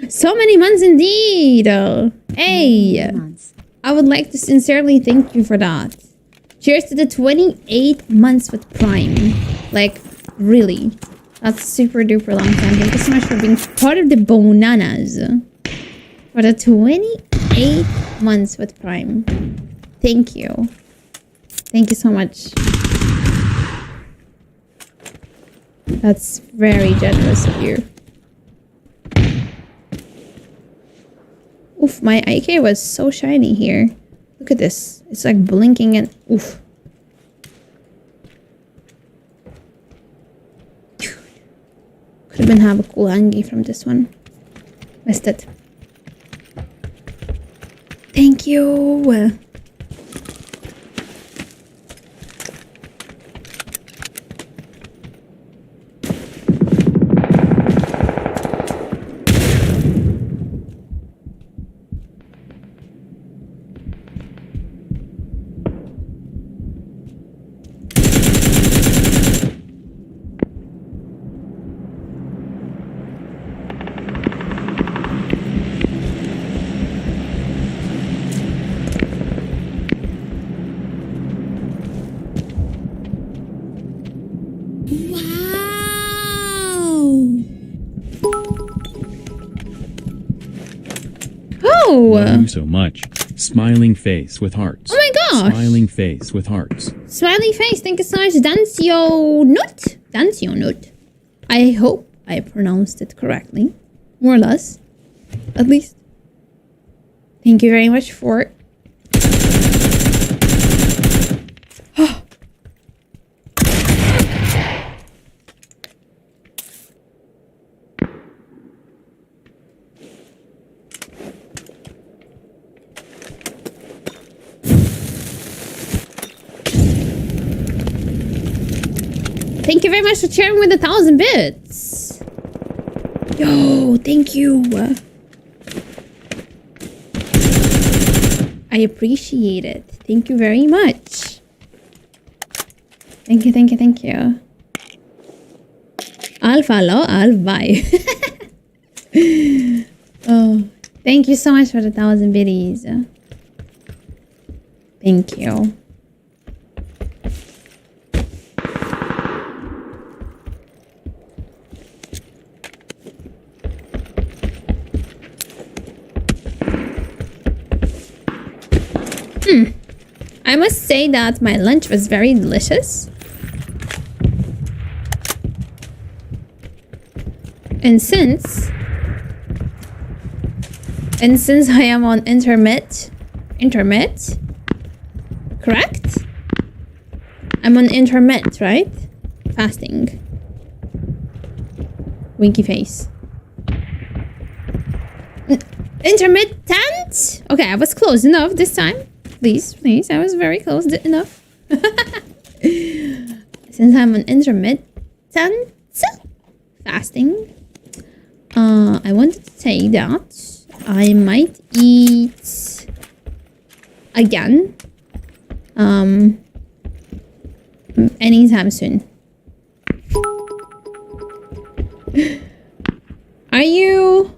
So many months indeed. Hey, I would like to sincerely thank you for that. Cheers to the 28 months with Prime. Like, really. That's super duper long time. Thank you so much for being part of the bananas. For the 28 months with Prime. Thank you. Thank you so much. That's very generous of you. Oof, my AK was so shiny here. Look at this. It's like blinking and oof. Could have been have a cool angie from this one. Missed it. Thank you. Love you so much. Smiling face with hearts. Oh my gosh. Smiling face with hearts. Smiley face. Thank you so much. Dancio Nut. I hope I pronounced it correctly. More or less. At least. Thank you very much for it. Thank you very much for sharing with 1,000 bits. Yo, thank you. I appreciate it. Thank you very much. Thank you, thank you, thank you. I'll follow, I'll buy. Oh, thank you so much for the 1,000 biddies. Thank you. I must say that my lunch was very delicious. And since I am on intermit, correct? I'm on intermit, right? Fasting. Winky face. Intermittent? Okay, I was close enough this time. Please, I was very close enough. Since I'm on intermittent fasting, I wanted to say that I might eat again anytime soon. Are you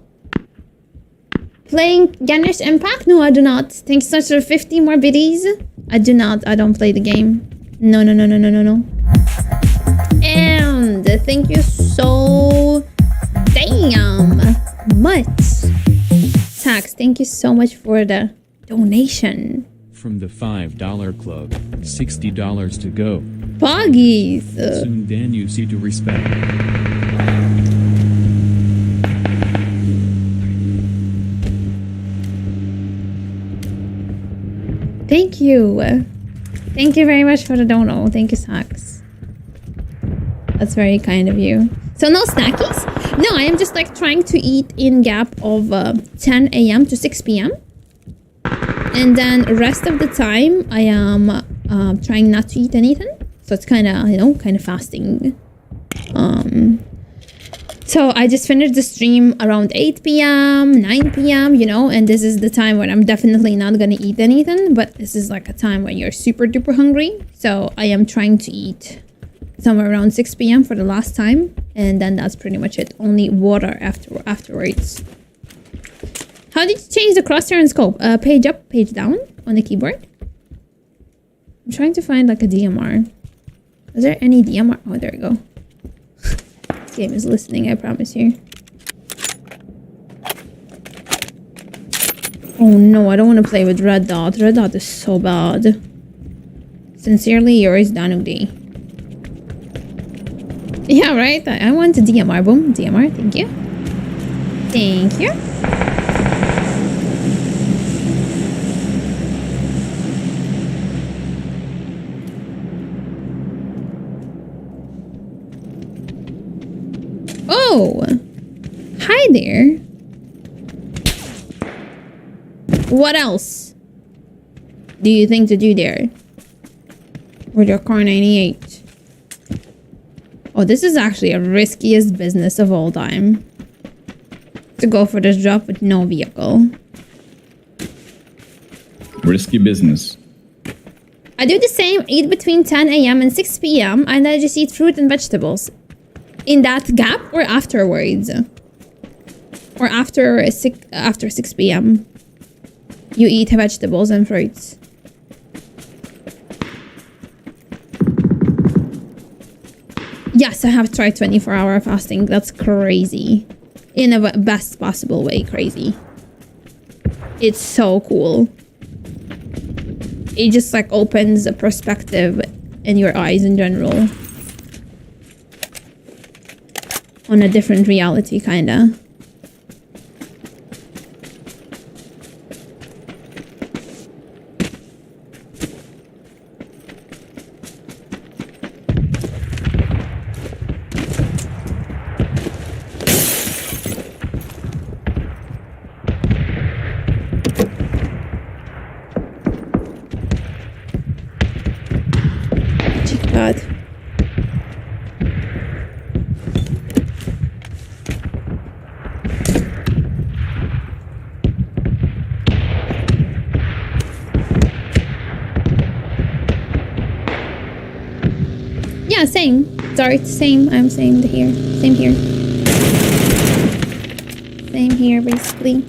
playing Genshin Impact? No, I do not. Thanks so much for 50 more biddies. I do not. I don't play the game. No. And thank you so damn much. Tax, thank you so much for the donation. From the $5 club, $60 to go. Boggies. Soon DANUCD to respect. Thank you. Thank you very much for the dono. Thank you, Sax. That's very kind of you. So no snackies? No, I am just like trying to eat in gap of 10 a.m. to 6 p.m. And then rest of the time, I am trying not to eat anything. So it's kind of, kind of fasting. So I just finished the stream around 8 p.m., 9 p.m., and this is the time when I'm definitely not going to eat anything. But this is like a time when you're super duper hungry. So I am trying to eat somewhere around 6 p.m. for the last time. And then that's pretty much it. Only water afterwards. How did you change the crosshair and scope? Page up, page down on the keyboard. I'm trying to find like a DMR. Is there any DMR? Oh, there we go. This game is listening, I promise you. Oh no, I don't want to play with red dot. Red dot is so bad. Sincerely yours, DANUCD. Yeah, right? I want a DMR. Boom, DMR. Thank you. Thank you. Oh, hi there. What else do you think to do there with your car 98? Oh, this is actually a riskiest business of all time. To go for this drop with no vehicle. Risky business. I do the same, eat between 10 a.m. and 6 p.m. and I just eat fruit and vegetables. In that gap or afterwards? Or after 6 p.m. you eat vegetables and fruits. Yes, I have tried 24-hour fasting. That's crazy. In a best possible way, crazy. It's so cool. It just like opens a perspective in your eyes in general. On a different reality, kinda. God. Yeah, same. Sorry, same. I'm saying here. Same here. Same here, basically.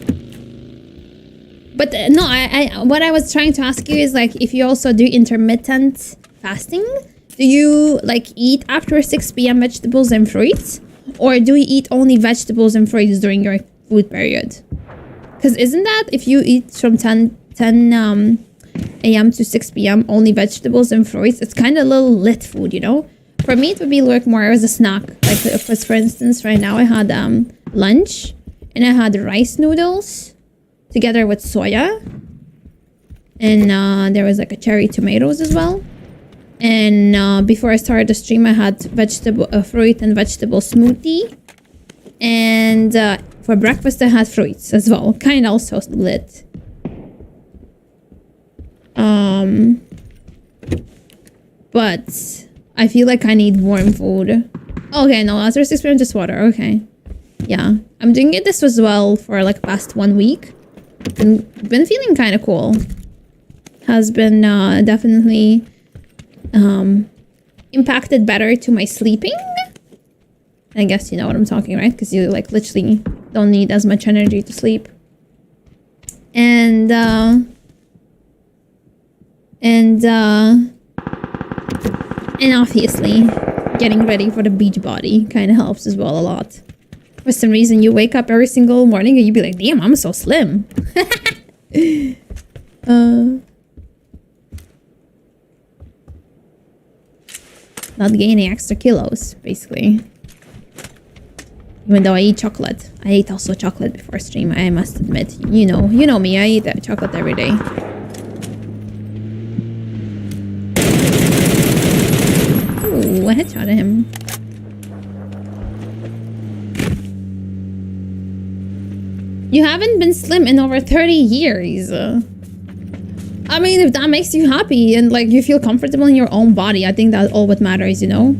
But no, what I was trying to ask you is like, if you also do intermittent fasting, do you like eat after 6 p.m. vegetables and fruits? Or do you eat only vegetables and fruits during your food period? Because isn't that if you eat from 10 a.m. to 6 p.m. only vegetables and fruits, it's kind of a little lit food, you know? For me, it would be like more as a snack. Like, for instance, right now I had lunch and I had rice noodles together with soya. And there was like a cherry tomatoes as well. And before I started the stream, I had fruit and vegetable smoothie. And for breakfast, I had fruits as well. Kind of also lit. But I feel like I need warm food. Okay, no, after 6 p.m. just water. Okay. Yeah. I'm doing it this as well for like past 1 week. And been feeling kind of cool. Has been definitely impacted better to my sleeping. I guess you know what I'm talking, right? Because you like literally don't need as much energy to sleep. And obviously getting ready for the beach body kind of helps as well a lot. For some reason you wake up every single morning and you'd be like, damn, I'm so slim. Not gaining extra kilos, basically. Even though I eat chocolate. I ate also chocolate before stream, I must admit. You know me, I eat chocolate every day. Ooh, I headshot him. You haven't been slim in over 30 years. I mean, if that makes you happy and like you feel comfortable in your own body, I think that's all what matters, you know?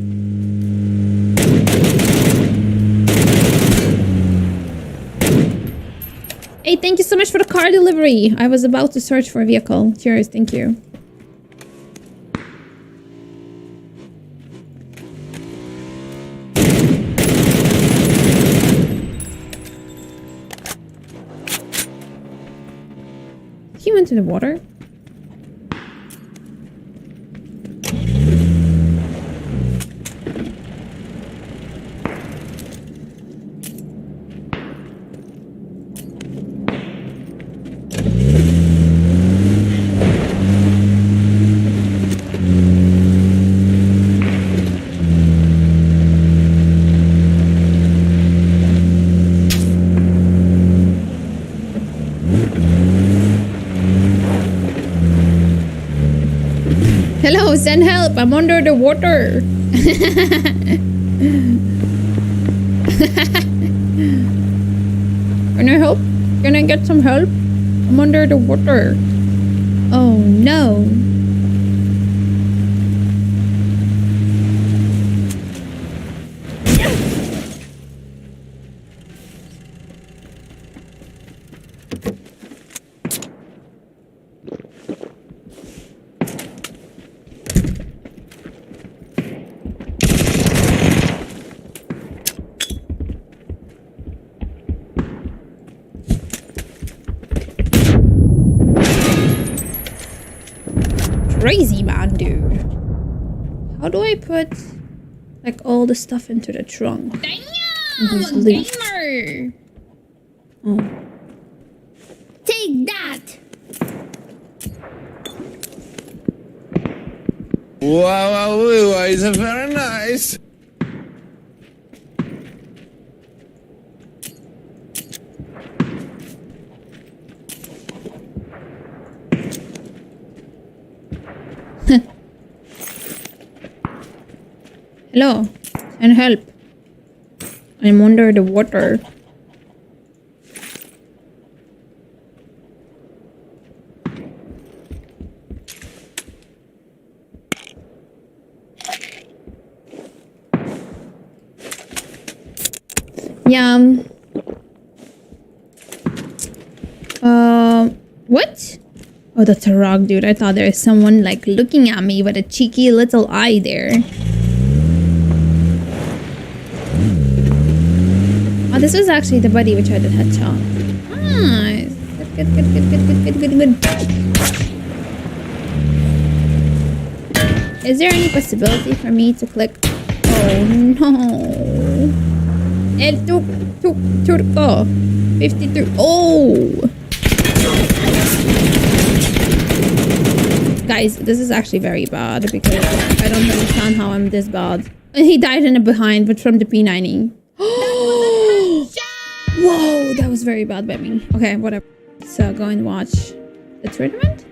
Hey, thank you so much for the car delivery. I was about to search for a vehicle. Cheers, thank you. He went to the water. Hello, send help. I'm under the water. Can I help? Can I get some help? I'm under the water. Oh no. Crazy man, dude. How do I put like all the stuff into the trunk? Damn, gamer! Oh. Take that! Wow, it's very nice. Hello, and help. I'm under the water. Yeah. What? Oh, that's a rock, dude. I thought there was someone like looking at me with a cheeky little eye there. this was actually the buddy which I did headshot. Nice. Good. Is there any possibility for me to click? Oh no. It took 53. Oh. Guys, this is actually very bad because I don't understand how I'm this bad. And he died in a behind, but from the P90. Whoa, that was very bad by me. Okay, whatever. So go and watch the tournament.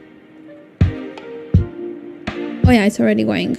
Oh yeah, it's already going.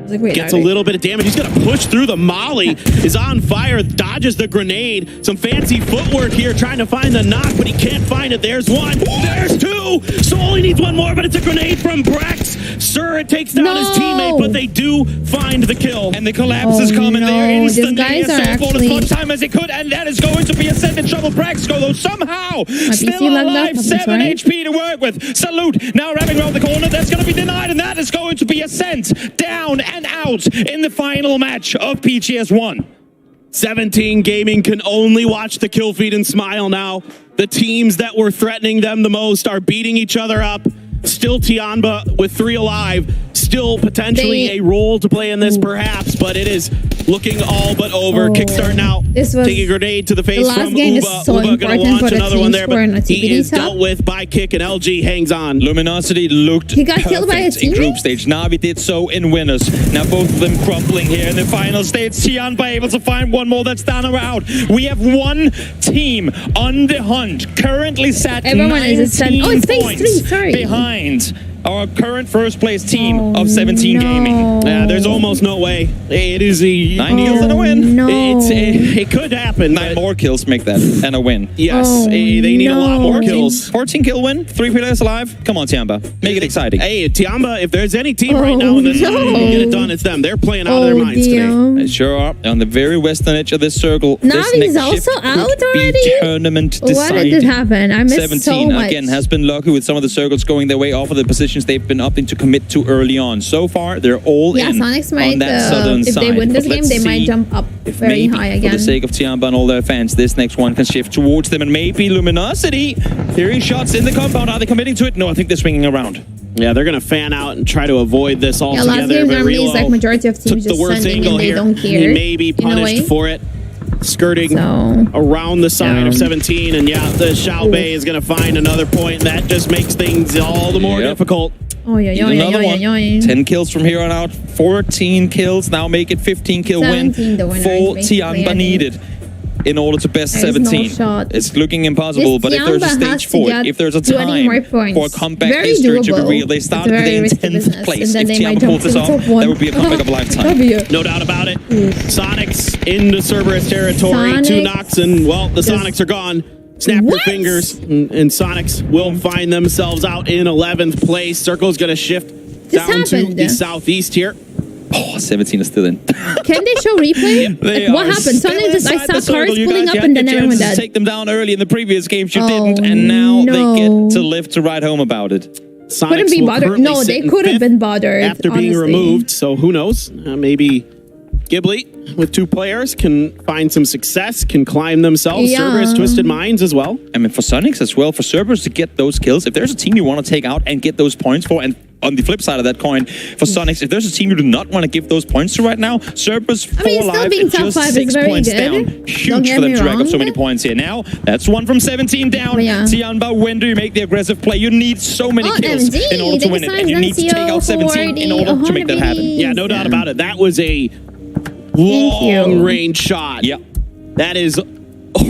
Like, wait, gets a little bit of damage. He's going to push through the molly. Is on fire. Dodges the grenade. Some fancy footwork here trying to find the knock, but he can't find it. There's one. There's two. So only needs one more, but it's a grenade from Brex. Sir, it takes down his teammate, but they do find the kill. And the collapse is coming there instantly. These guys are actually... as much time as he could, and that is going to be a send in trouble. Brex, though somehow still alive. 7 HP to work with. Salute now wrapping around the corner. That's going to be denied, and that is going to be a sent down and out in the final match of PGS1. 17 Gaming can only watch the kill feed and smile now. The teams that were threatening them the most are beating each other up. Still Tianba with 3 alive. Still potentially a role to play in this perhaps, but it is looking all but over. Kickstart now. Taking a grenade to the face from Uba. So Uba going to launch another one there, but he is dealt with by Kick, and LG hangs on. Luminosity looked he got killed by a in group stage. Navi did so in winners. Now both of them crumbling here in the final stage. Tianba able to find one more. That's down or out. We have one team on the hunt. Currently sat 19 points behind our current first place team of 17 Gaming. Yeah, there's almost no way. It is a 9 kills and a win. No. It could happen. 9 more kills make that and a win. Yes, they need a lot more kills. 14 kill win, 3 players alive. Come on, Tianba, make it exciting. Hey, Tianba, if there's any team right now in this game to get it done, it's them. They're playing out of their minds today. They sure are on the very western edge of this circle. Navi's also out already. Tournament deciding. What did happen? I missed 17 so much. again has been lucky with some of the circles going their way off of the positions they've been opting to commit to early on. So far, they're all in Sonic's might, on that southern if side. they win this game, they might jump up very high again. For the sake of Tianba and all their fans, this next one can shift towards them, and maybe Luminosity. Hearing shots in the compound. Are they committing to it? No, I think they're swinging around. Yeah, they're going to fan out and try to avoid this altogether. Last game, normally is like majority of teams just sending and they don't care. He may be punished for it. Skirting around the side of 17, and yeah, the Xiao Bei is going to find another point, and that just makes things all the more difficult. Another one. 10 kills from here on out. 14 kills. Now make it 15 kill win. Full Tianba needed in order to best 17. It's looking impossible, but if there's a stage 4, if there's a time for a comeback history to be real, they started in 10th place. If Tianba pulls this off, that would be a comeback of a lifetime. No doubt about it. Sonics into Cerberus territory. 2 knocks, and well, the Sonics are gone. Snap your fingers, and Sonics will find themselves out in 11th place. Circle's going to shift down to the southeast here. Oh, 17 is still in. Can they show replay? Like, what happened? Sonic just, I saw cars pulling up and then everyone died. Take them down early in the previous games, you didn't, and now they get to live to ride home about it. Sonics couldn't be bothered. No, they could have been bothered after being removed. So who knows? Maybe Ghibli with 2 players can find some success, can climb themselves. Cerberus, Twisted Minds as well. I mean, for Sonics as well, for Cerberus to get those kills, if there's a team you want to take out and get those points for, and on the flip side of that coin, for Sonics, if there's a team you do not want to give those points to right now, Cerberus 4 alive and just 6 points down. Huge for them to rack up so many points here. Now, that's 1 from 17 down. Tianba, when do you make the aggressive play? You need so many kills in order to win it, and you need to take out 17 in order to make that happen. Yeah, no doubt about it. That was a long-range shot. Yeah. That is...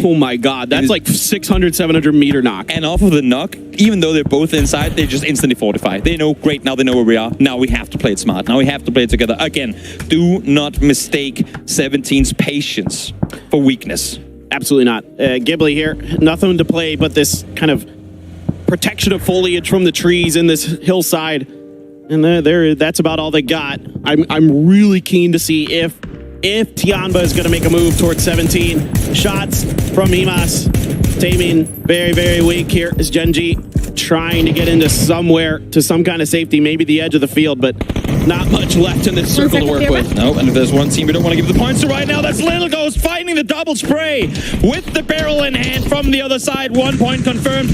Oh my God, that's like 600, 700 meter knock. And off of the knock, even though they're both inside, they just instantly fortify. They know, great, now they know where we are. Now we have to play it smart. Now we have to play it together. Again, do not mistake 17's patience for weakness. Absolutely not. Ghibli here, nothing to play but this kind of protection of foliage from the trees in this hillside. And that's about all they got. I'm really keen to see if Tianba is going to make a move towards 17. Shots from Imas. Taming very, very weak here is Genji trying to get into somewhere to some kind of safety, maybe the edge of the field, but not much left in this circle to work with. No, and if there's one team we don't want to give the points to right now, that's Little Ghost finding the double spray with the barrel in hand from the other side. 1 point confirmed.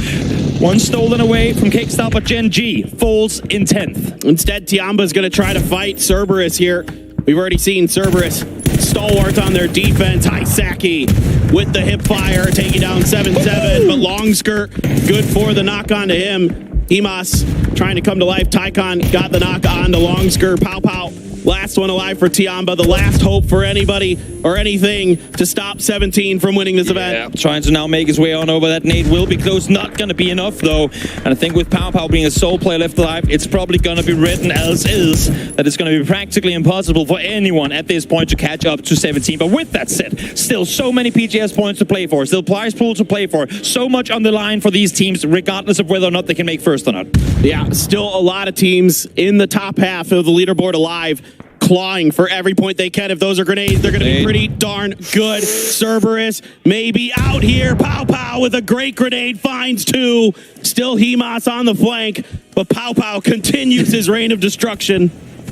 One stolen away from Kickstart, but Gen G falls in 10th. Instead, Tiamba's going to try to fight Cerberus here. We've already seen Cerberus stalwart on their defense. Hisaki with the hip fire, taking down 7-7, but long skirt, good for the knock on to him. Himas trying to come to life. Tycon got the knock on the long skirt. Pow Pow, last one alive for Tiamba. The last hope for anybody or anything to stop 17 from winning this event. Trying to now make his way on over. That nade will be close. Not going to be enough, though. And I think with Pow Pow being a sole player left alive, it's probably going to be written as is that it's going to be practically impossible for anyone at this point to catch up to 17. But with that said, still so many PGS points to play for. Still prize pool to play for. So much on the line for these teams, regardless of whether or not they can make first or not. Yeah, still a lot of teams in the top half of the leaderboard alive, clawing for every point they can. If those are grenades, they're going to be pretty darn good. Cerberus maybe out here. Pow Pow with a great grenade, finds 2. Still Himas on the flank, but Pow Pow continues his reign of destruction.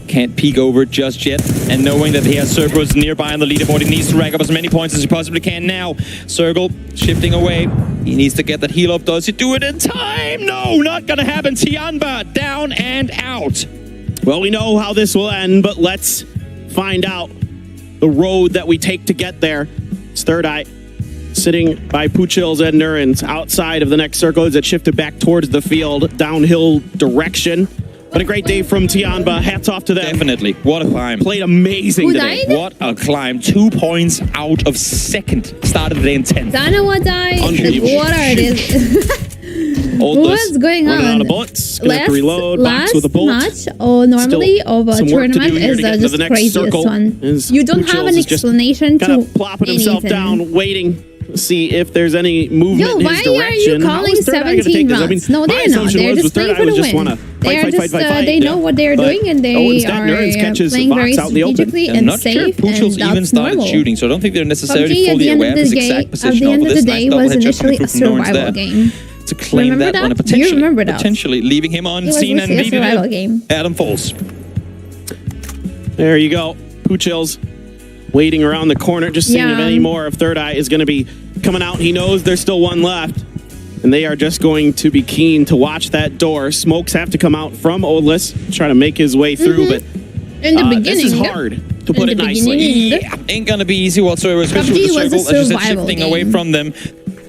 Can't peek over just yet, and knowing that he has Cerberus nearby on the leaderboard, he needs to rack up as many points as he possibly can now. Circle shifting away. He needs to get that heal up. Does he do it in time? No, not gonna happen. Tiamba down and out. Well, we know how this will end, but let's find out the road that we take to get there. It's Third Eye sitting by Puchil's and Nuren's outside of the next circle as it shifted back towards the field, downhill direction. But a great day from Tiamba. Hats off to them. Definitely. What a climb. Played amazing today. What a climb. 2 points out of second. Started the day in 10th. Danawa died. Unbelievable. What are this? What's going on? Out of bullets. Gonna have to reload. Box with a bolt. Match normally of a tournament is just the craziest one. You don't have an explanation to plopping himself down, waiting. See if there's any movement in his direction. Why are you calling 17 rounds? No, they're not. They're just playing for the win. They're just, they know what they're doing, and they are playing very strategically and safe, and that's normal. Shooting, so I don't think they're necessarily fully aware of his exact position. At the end of the day, was initially a survival game. To claim that one, potentially leaving him unseen and leading it. Adam falls. There you go. Puchil's waiting around the corner, just seeing if any more of Third Eye is going to be coming out. He knows there's still one left, and they are just going to be keen to watch that door. Smokes have to come out from Odlis, try to make his way through, but in the beginning, this is hard, to put it nicely. Ain't going to be easy whatsoever, especially with the circle, as you said, shifting away from them.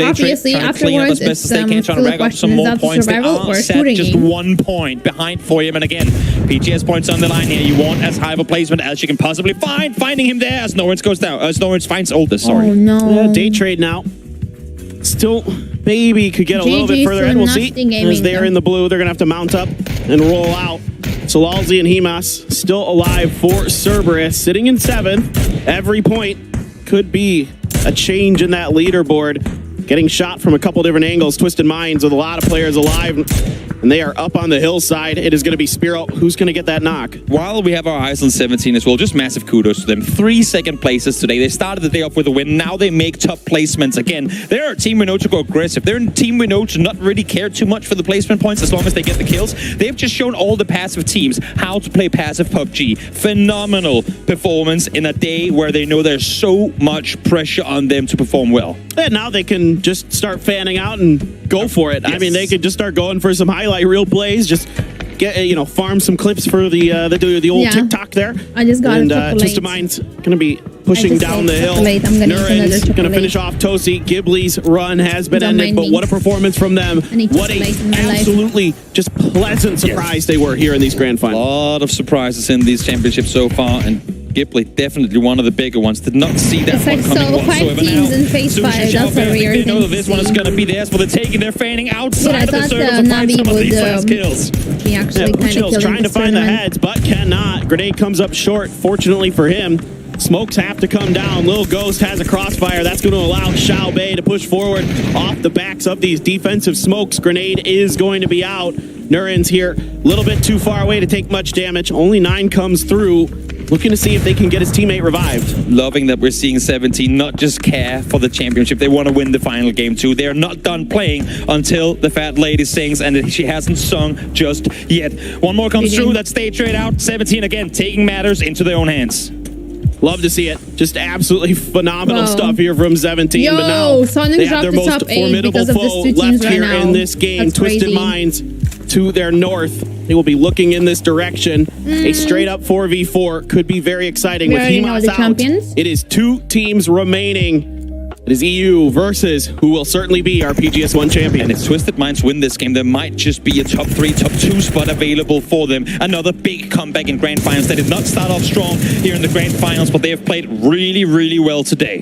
Obviously, afterwards, it's trying to rack up some more points. They are set just 1 point behind for him. And again, PGS points on the line here. You want as high of a placement as you can possibly find. Finding him there as Norrens goes down. As Norrens finds Oldest, sorry. Oh, no. Day trade now. Still, maybe could get a little bit further ahead. We'll see. As they're in the blue, they're going to have to mount up and roll out. So Lalzi and Himas still alive for Cerberus, sitting in 7th. Every point could be a change in that leaderboard. Getting shot from a couple different angles. Twisted Minds with a lot of players alive, and they are up on the hillside. It is going to be Spiro. Who's going to get that knock? While we have our eyes on 17 as well, just massive kudos to them. 3 second places today. They started the day off with a win. Now they make top placements again. They're a team we know to go aggressive. They're a team we know to not really care too much for the placement points as long as they get the kills. They've just shown all the passive teams how to play passive PUBG. Phenomenal performance in a day where they know there's so much pressure on them to perform well. And now they can just start fanning out and go for it. Yes. I mean, they could just start going for some highlight reel plays. Just get, farm some clips for the old TikTok there. I just got and Twisted Mind's gonna be pushing down the hill. Nuren's gonna finish off Tosi. Ghibli's run has been ended, but what a performance from them. What a absolutely just pleasant surprise they were here in these grand finals. A lot of surprises in these championships so far, and Ghibli, definitely one of the bigger ones. Did not see that one coming whatsoever. 5 teams in phase 5. That's a weird thing. They know that this one is going to be theirs for the taking. They're fanning outside of the circle to find some of these last kills. He actually kind of killed trying to find the heads, but cannot. Grenade comes up short, fortunately for him. Smokes have to come down. Lil Ghost has a crossfire. That's going to allow Xiaobei to push forward off the backs of these defensive smokes. Grenade is going to be out. Nurin's here a little bit too far away to take much damage. Only 9 comes through. Looking to see if they can get his teammate revived. Loving that we're seeing 17 not just care for the championship. They want to win the final game too. They're not done playing until the fat lady sings, and she hasn't sung just yet. One more comes through. That stage straight out. 17 again, taking matters into their own hands. Love to see it. Just absolutely phenomenal stuff here from 17. But now they have their most formidable foe left here in this game. Twisted Minds to their north. They will be looking in this direction. A straight up 4v4 could be very exciting. With Himas out, it is 2 teams remaining. It is EU versus who will certainly be our PGS1 champion. And if Twisted Minds win this game, there might just be a top 3, top 2 spot available for them. Another big comeback in Grand Finals. They did not start off strong here in the Grand Finals, but they have played really, really well today.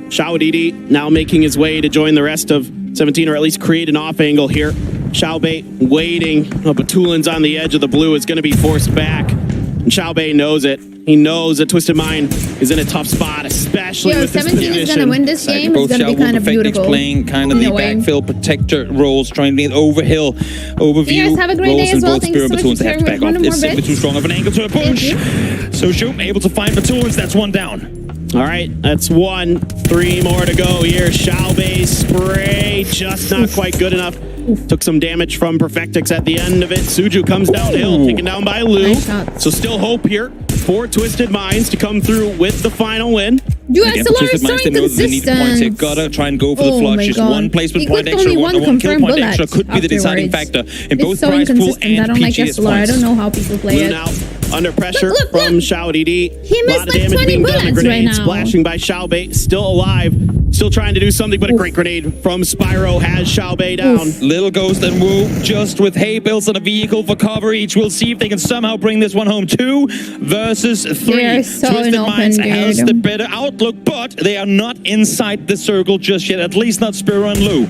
Xiaodidi now making his way to join the rest of 17, or at least create an off angle here. Xiaobei waiting. Batulin's on the edge of the blue. Is going to be forced back. And Xiaobei knows it. He knows that Twisted Mind is in a tough spot, especially with this 17 is going to win this game. It's going to be kind of beautiful. Playing kind of the backfill protector roles, trying to get overview. You guys have a great day as well. Thanks so much for have to back off. It's simply too strong of an angle to a push. So Shoop able to find Batulins. That's 1 down. All right, that's 1. 3 more to go here. Xiaobei's spray just not quite good enough. Took some damage from Perfectix at the end of it. Suju comes downhill, taken down by Lu. So still hope here for Twisted Minds to come through with the final win. USLR is so inconsistent. They gotta try and go for the flush. Just 1 placement point extra, one kill point extra could be the deciding factor in both prize pool and PGS points. I don't know how people play it. Now under pressure from Xiaodidi. He missed like 20 bullets right now. Splashing by Xiaobei, still alive. Still trying to do something, but a great grenade from Spyro has Xiaobei down. Little Ghost and Wu just with hay bales and a vehicle for cover each. We'll see if they can somehow bring this one home. 2 versus 3. So Twisted Minds has the better outlook, but they are not inside the circle just yet. At least not Spyro and Lu.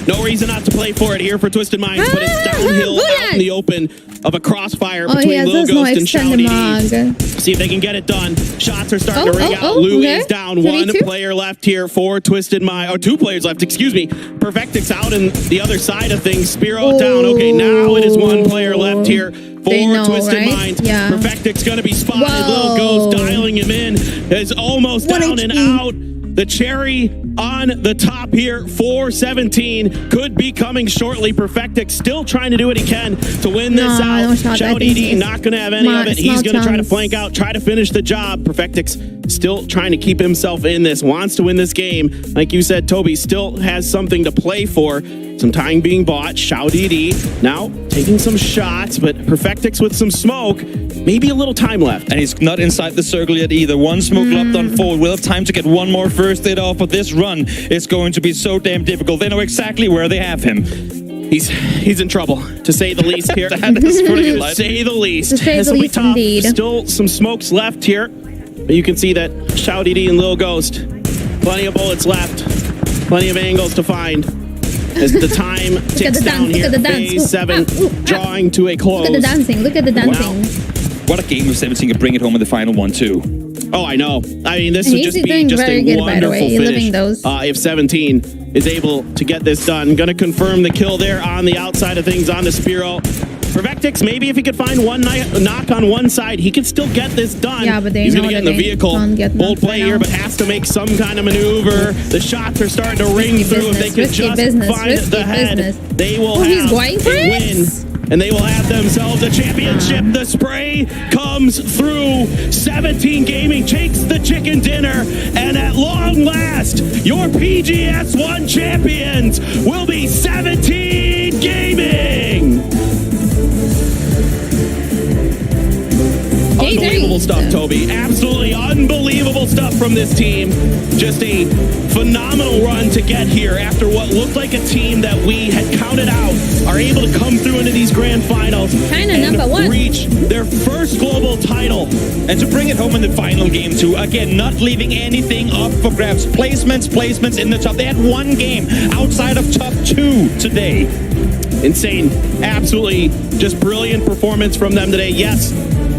No reason not to play for it here for Twisted Minds, but it's downhill out in the open of a crossfire between Lil Ghost and Xiaodidi. See if they can get it done. Shots are starting to ring out. Lu is down. 1 player left here for Twisted Minds. Or 2 players left, excuse me. Perfectix out in the other side of things. Spyro down. Okay, now it is 1 player left here for Twisted Minds. Perfectix going to be spotted. Lil Ghost dialing him in. Is almost down and out. The cherry on the top here for 17 could be coming shortly. Perfectix still trying to do what he can to win this out. Xiaodidi not going to have any of it. He's going to try to flank out, try to finish the job. Perfectix still trying to keep himself in this, wants to win this game. Like you said, Toby still has something to play for. Some time being bought. Xiaodidi now taking some shots, but Perfectix with some smoke. Maybe a little time left. And he's not inside the circle yet either. 1 smoke left on forward. We'll have time to get 1 more first aid off, but this run is going to be so damn difficult. They know exactly where they have him. He's in trouble, to say the least here. To say the least. To say the least, indeed. Still some smokes left here. But you can see that Xiaodidi and Lil Ghost, plenty of bullets left. Plenty of angles to find. As the time ticks down here, phase 7 drawing to a close. Look at the dancing, look at the dancing. What a game of 17 could bring it home in the final 1 too. Oh, I know. I mean, this would just be just a wonderful finish if 17 is able to get this done. Going to confirm the kill there on the outside of things on the Spyro. Perfectix, maybe if he could find 1 knock on one side, he could still get this done. Yeah, but he's going to get in the vehicle. Bold play here, but has to make some kind of maneuver. The shots are starting to ring through. If they could just find the head, they will have a win. And they will have themselves a championship. The spray comes through. 17 Gaming takes the chicken dinner. And at long last, your PGS1 champions will be 17 Gaming. Unbelievable stuff, Toby. Absolutely unbelievable stuff from this team. Just a phenomenal run to get here after what looked like a team that we had counted out are able to come through into these grand finals and reach their first global title. And to bring it home in the final game too. Again, not leaving anything up for grabs. Placements in the top. They had 1 game outside of top 2 today. Insane. Absolutely just brilliant performance from them today. Yes,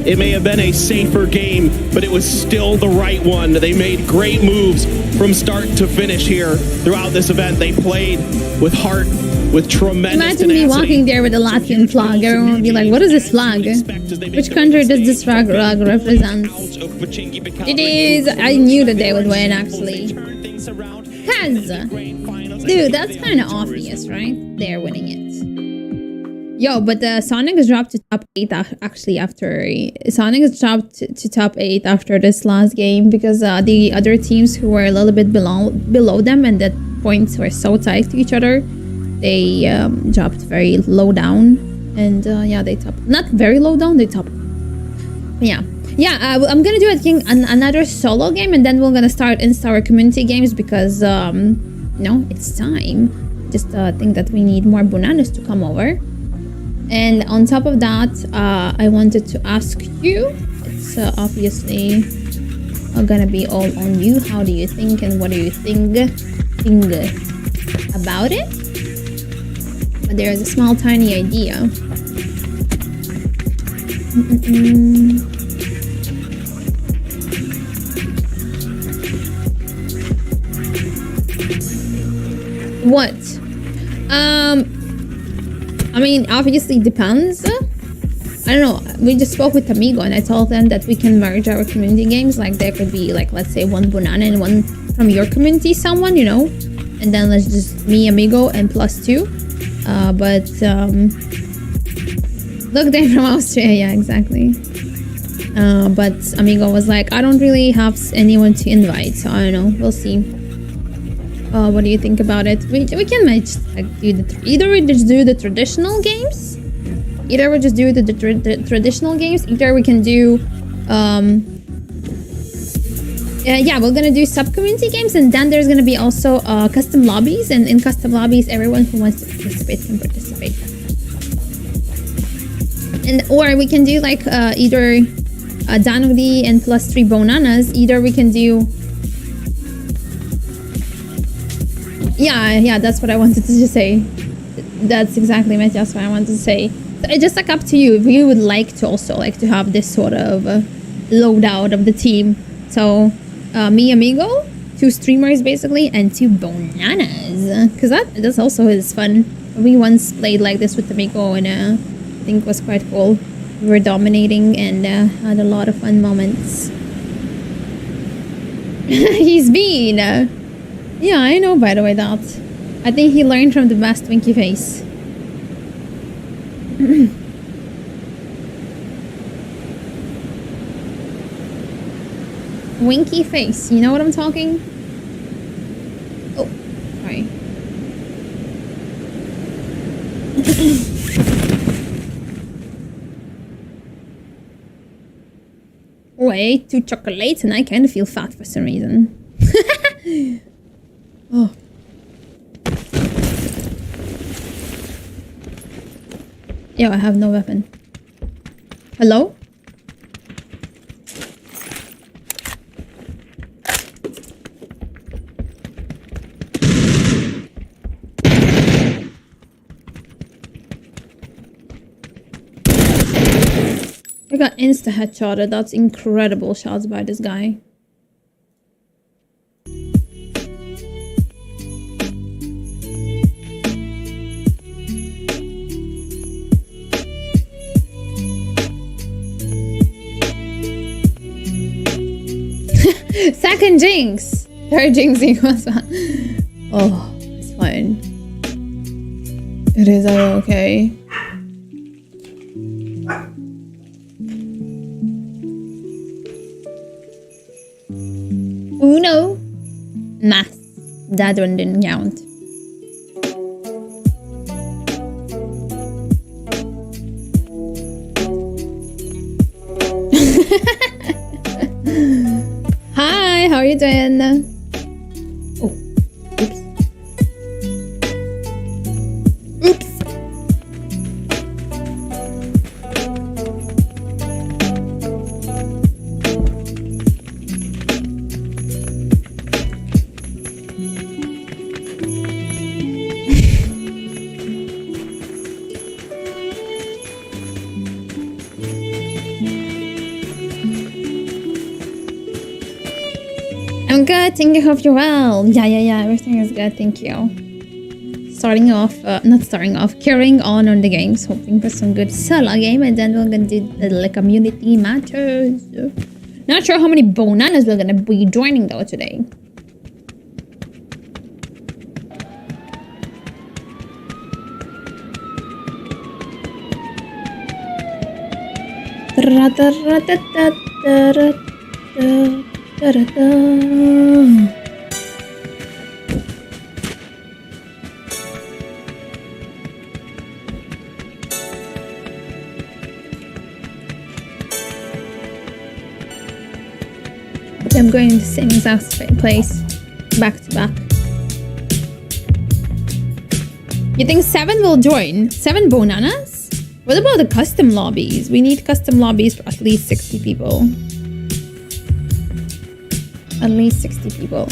It may have been a safer game, but it was still the right one. They made great moves from start to finish here throughout this event. They played with heart, with tremendous Imagine me walking there with a Latvian flag. Everyone would be like, what is this flag? Which country does this flag represent? It is... I knew that they would win, actually. Cause... Dude, that's kind of obvious, right? They're winning it. Yo, but Sonic has dropped to top 8 actually after... Sonic has dropped to top 8 after this last game because the other teams who were a little bit below them and the points were so tight to each other, they dropped very low down. And yeah, they top... Not very low down, they top... Yeah. Yeah, I'm gonna do, I think, another solo game and then we're gonna start in-star community games because, you know, it's time. Just think that we need more bananas to come over. And on top of that, I wanted to ask you, it's obviously gonna be all on you. How do you think and what do you think about it? But there is a small tiny idea. What? I mean, obviously depends. I don't know. We just spoke with Amigo and I told them that we can merge our community games. Like there could be like, let's say one banana and one from your community, someone, you know, and then let's just me, Amigo, and +2. Look, they're from Austria. Yeah, exactly. But Amigo was like, I don't really have anyone to invite, so I don't know. We'll see. What do you think about it? We can just like do either we just do the traditional games, either we just do the traditional games, either we can do yeah, we're gonna do sub-community games, and then there's gonna be also custom lobbies, and in custom lobbies everyone who wants to participate can participate. And or we can do like either DANUCD and +3 bananas, either we can do... Yeah, that's what I wanted to say. That's exactly what I wanted to say. So it's just like up to you if you would like to also like to have this sort of loadout of the team. So me, Amigo, 2 streamers basically, and 2 bananas, because that's also is fun. We once played like this with Amigo, and I think it was quite cool. We were dominating and had a lot of fun moments. He's been. Yeah, I know, by the way, that. I think he learned from the best Winky Face. Winky Face, you know what I'm talking? Oh, sorry. Wait, 2 chocolates and I kind of feel fat for some reason. Oh. Yo, I have no weapon. Hello? I got insta-headshotted. That's incredible shots by this guy. Second jinx! Third jinxing was fun. Oh, it's fine. It is okay. Uno. Mas. That one didn't count. Hi, how are you doing? Oh, oops. Oops. I'm good, thank you, hope you're well. Yeah, everything is good, thank you. Carrying on the games, hoping for some good solo game, and then we're gonna do the community matters. Not sure how many bananas we're gonna be joining though today. I'm going to the same exact place, back to back. You think 7 will join? 7 bananas? What about the custom lobbies? We need custom lobbies for at least 60 people. At least 60 people.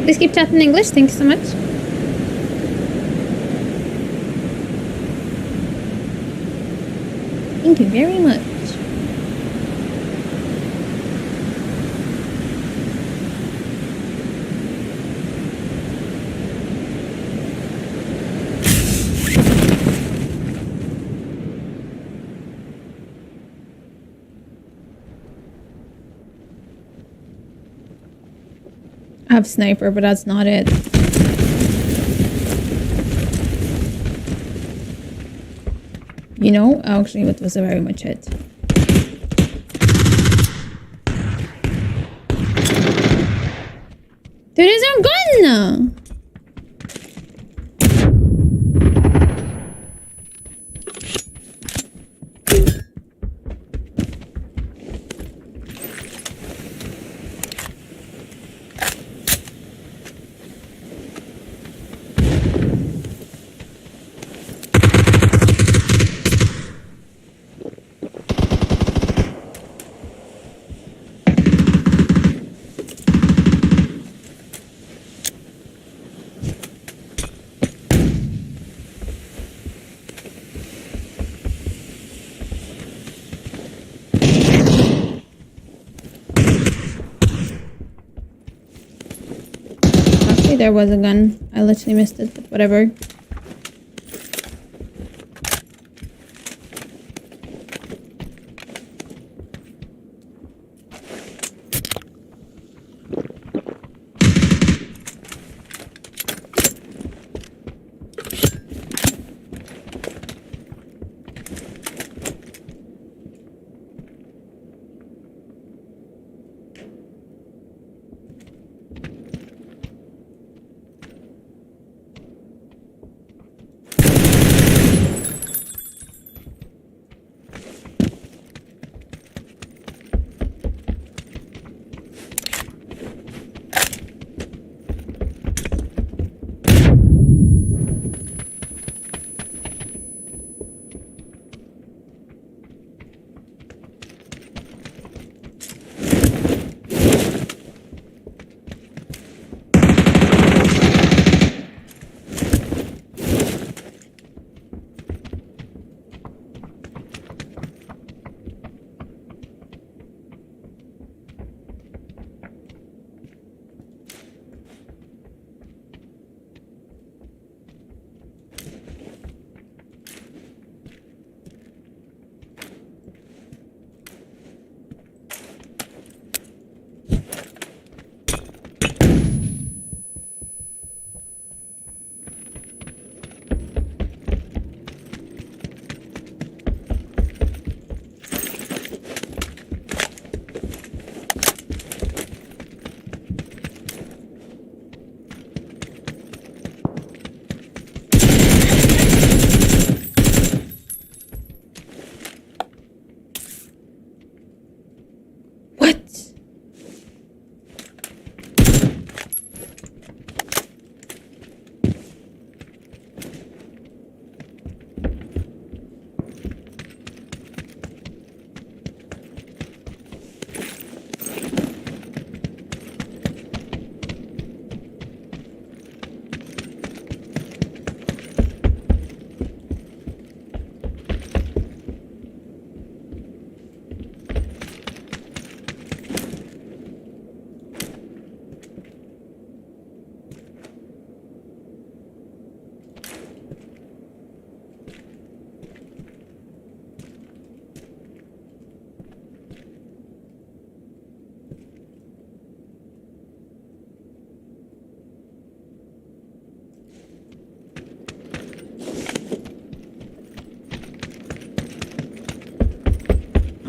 Please keep chatting in English. Thank you so much. Thank you very much. I have sniper, but that's not it. You know, actually, it was a very much hit. There is our gun! There was a gun. I literally missed it, but whatever.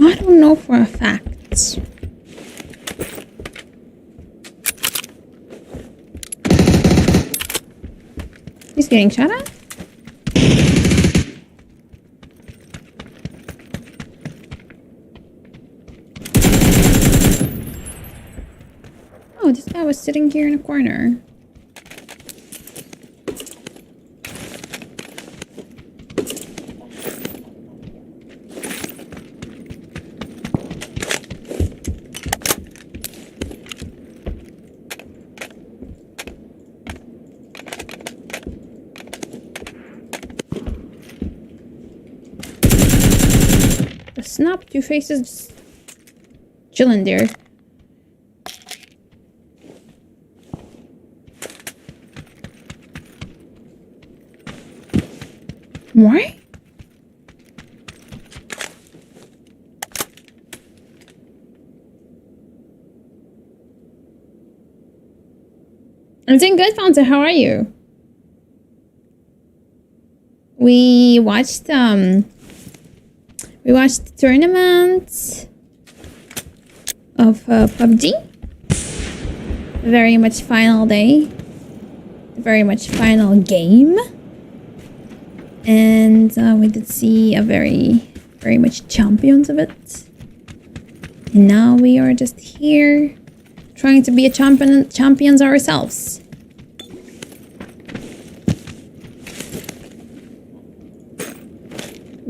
I don't know for a fact. He's getting shot at? Oh, this guy was sitting here in a corner. Snap, two faces chilling there. Why? I'm doing good, Fonta. How are you? We watched the tournament of PUBG. Very much final day. Very much final game. And we did see a very much champions of it. And now we are just here trying to be a champions ourselves.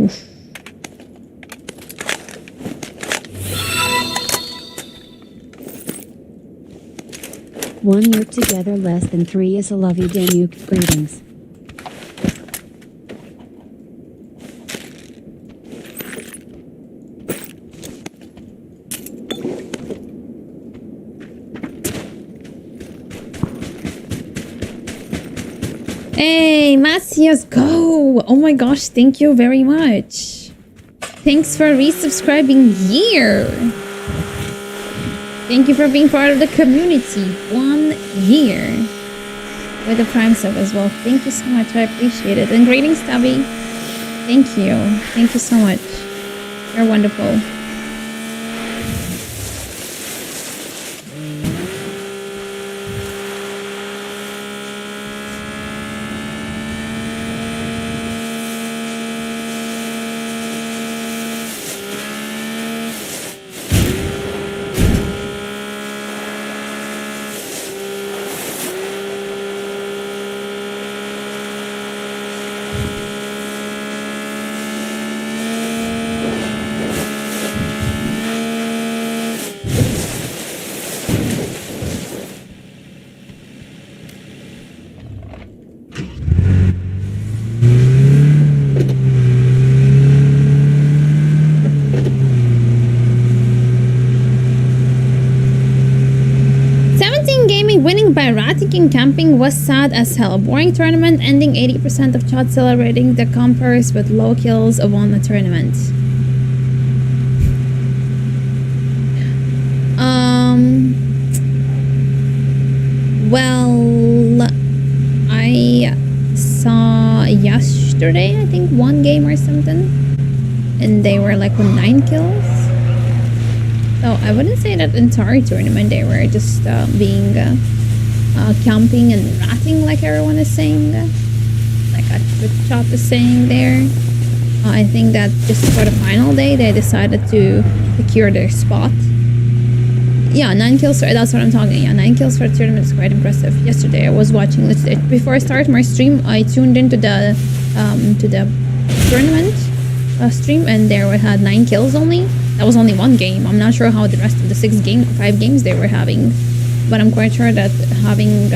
Oof. One year together, less than 3 is a lovey DANUCD. Greetings. Hey, Macias, go! Oh my gosh, thank you very much. Thanks for resubscribing here. Thank you for being part of the community. 1 year. With a Prime sub as well. Thank you so much. I appreciate it. And greetings, Tabby. Thank you. Thank you so much. You're wonderful. Winning by Ratiking camping was sad as hell. Boring tournament ending 80% of chat celebrating the campers with low kills won the tournament. Well, I saw yesterday, I think 1 game or something, and they were like on 9 kills. So I wouldn't say that entire tournament they were just being camping and ratting like everyone is saying, like a chat is saying there. I think that just for the final day they decided to secure their spot. Yeah, 9 kills, that's what I'm talking. Yeah, 9 kills for the tournament is quite impressive. Yesterday I was watching, before I started my stream, I tuned into the tournament stream, and there we had 9 kills only. That was only 1 game. I'm not sure how the rest of the 5 games they were having, but I'm quite sure that having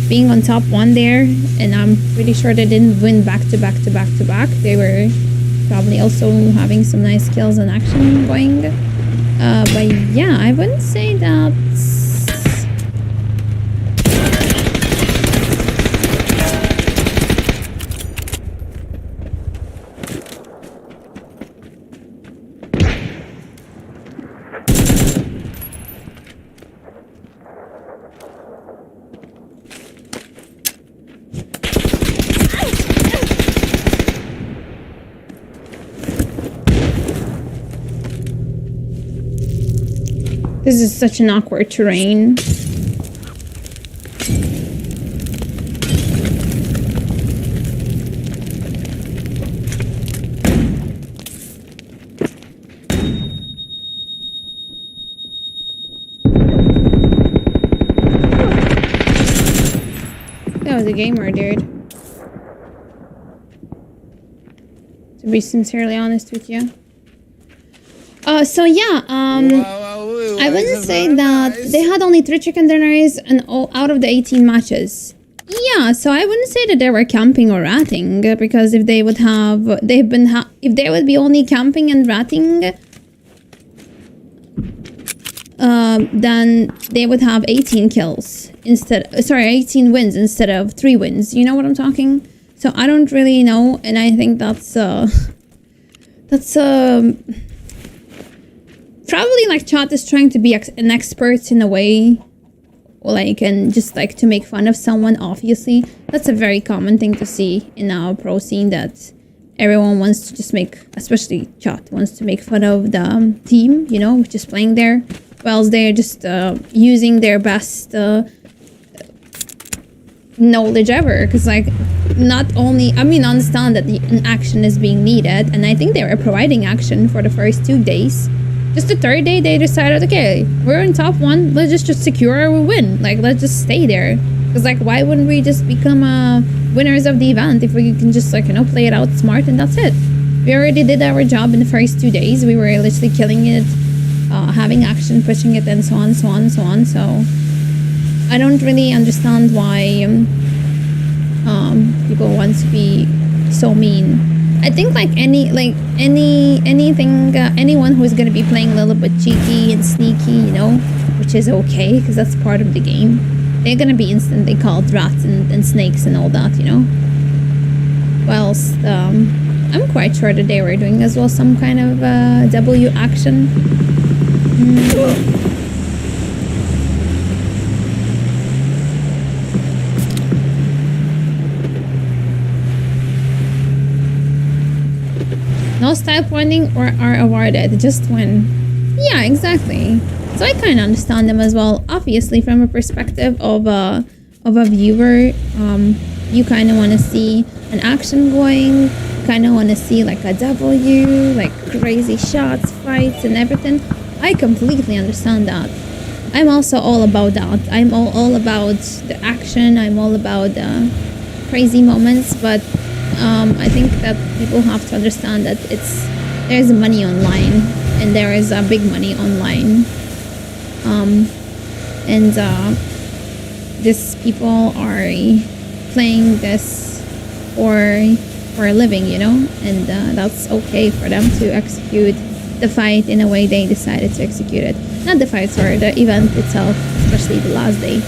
being on top 1 there, and I'm pretty sure they didn't win back to back. They were probably also having some nice kills and action going. But yeah, I wouldn't say that. This is such an awkward terrain. That was a gamer, dude. To be sincerely honest with you. So yeah, I wouldn't say that they had only 3 chicken dinners and out of the 18 matches. Yeah, so I wouldn't say that they were camping or ratting, because if they would have, if they would be only camping and ratting, then they would have 18 kills instead, sorry, 18 wins instead of 3 wins. You know what I'm talking? So I don't really know, and I think that's probably like chat is trying to be an expert in a way, like, and just like to make fun of someone. Obviously, that's a very common thing to see in our pro scene, that everyone wants to just make, especially chat, wants to make fun of the team, you know, which is playing there, whilst they're just using their best knowledge ever. Because like, not only, I mean, understand that an action is being needed, and I think they were providing action for the first 2 days. Just the 3rd day, they decided, okay, we're in top 1, let's just secure our win. Like, let's just stay there. Because, like, why wouldn't we just become winners of the event if we can just, like, you know, play it out smart and that's it? We already did our job in the first 2 days. We were literally killing it, having action, pushing it, and so on, so on, so on. So, I don't really understand why people want to be so mean. I think like anything, anyone who's gonna be playing a little bit cheeky and sneaky, you know, which is okay because that's part of the game, they're gonna be instantly called rats and snakes and all that, you know. Whilst I'm quite sure that they were doing as well some kind of W action. No style pointing or are awarded, just win. Yeah, exactly. So I kind of understand them as well. Obviously, from a perspective of a viewer, you kind of want to see an action going. You kind of want to see like a W, like crazy shots, fights, and everything. I completely understand that. I'm also all about that. I'm all about the action. I'm all about the crazy moments, but I think that people have to understand that there's money online, and there is big money online, and these people are playing this for a living, you know, and that's okay for them to execute the fight in a way they decided to execute it. Not the fight, sorry, the event itself, especially the last day.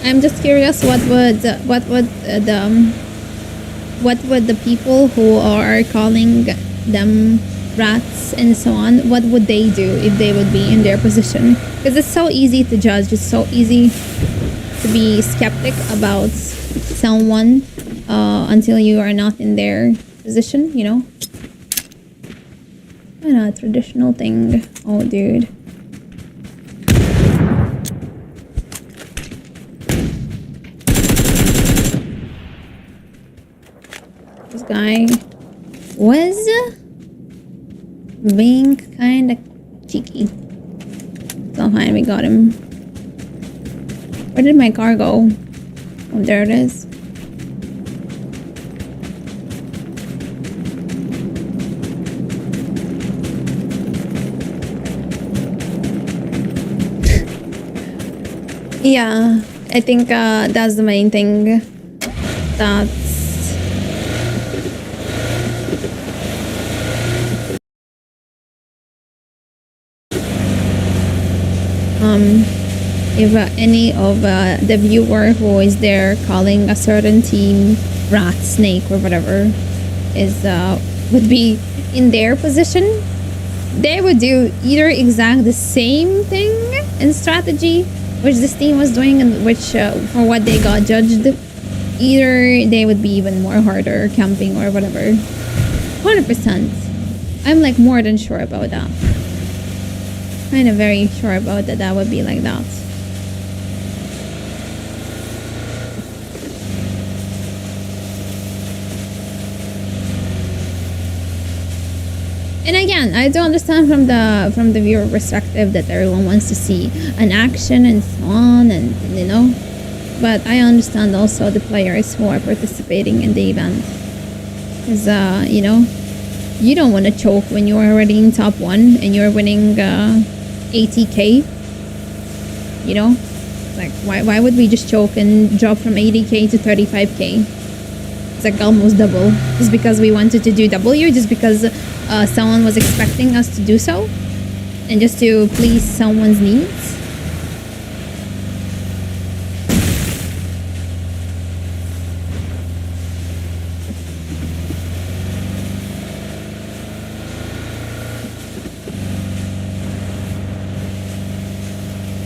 I'm just curious, what would the people who are calling them rats and so on, what would they do if they would be in their position? Because it's so easy to judge, it's so easy to be skeptic about someone until you are not in their position, you know? I know, a traditional thing. Oh, dude. This guy was being kind of cheeky. So fine, we got him. Where did my car go? Oh, there it is. Yeah, I think that's the main thing. That's if any of the viewer who is there calling a certain team rat, snake, or whatever is would be in their position, they would do either exact the same thing in strategy which this team was doing and which for what they got judged, either they would be even more harder camping or whatever. 100%. I'm like more than sure about that. Kind of very sure about that. That would be like that. And again, I do understand from the viewer perspective that everyone wants to see an action and so on, and you know, but I understand also the players who are participating in the event, because you know, you don't want to choke when you're already in top 1 and you're winning 80k. You know, like why would we just choke and drop from 80k to 35k? It's like almost double, just because we wanted to do W, just because someone was expecting us to do so, and just to please someone's needs.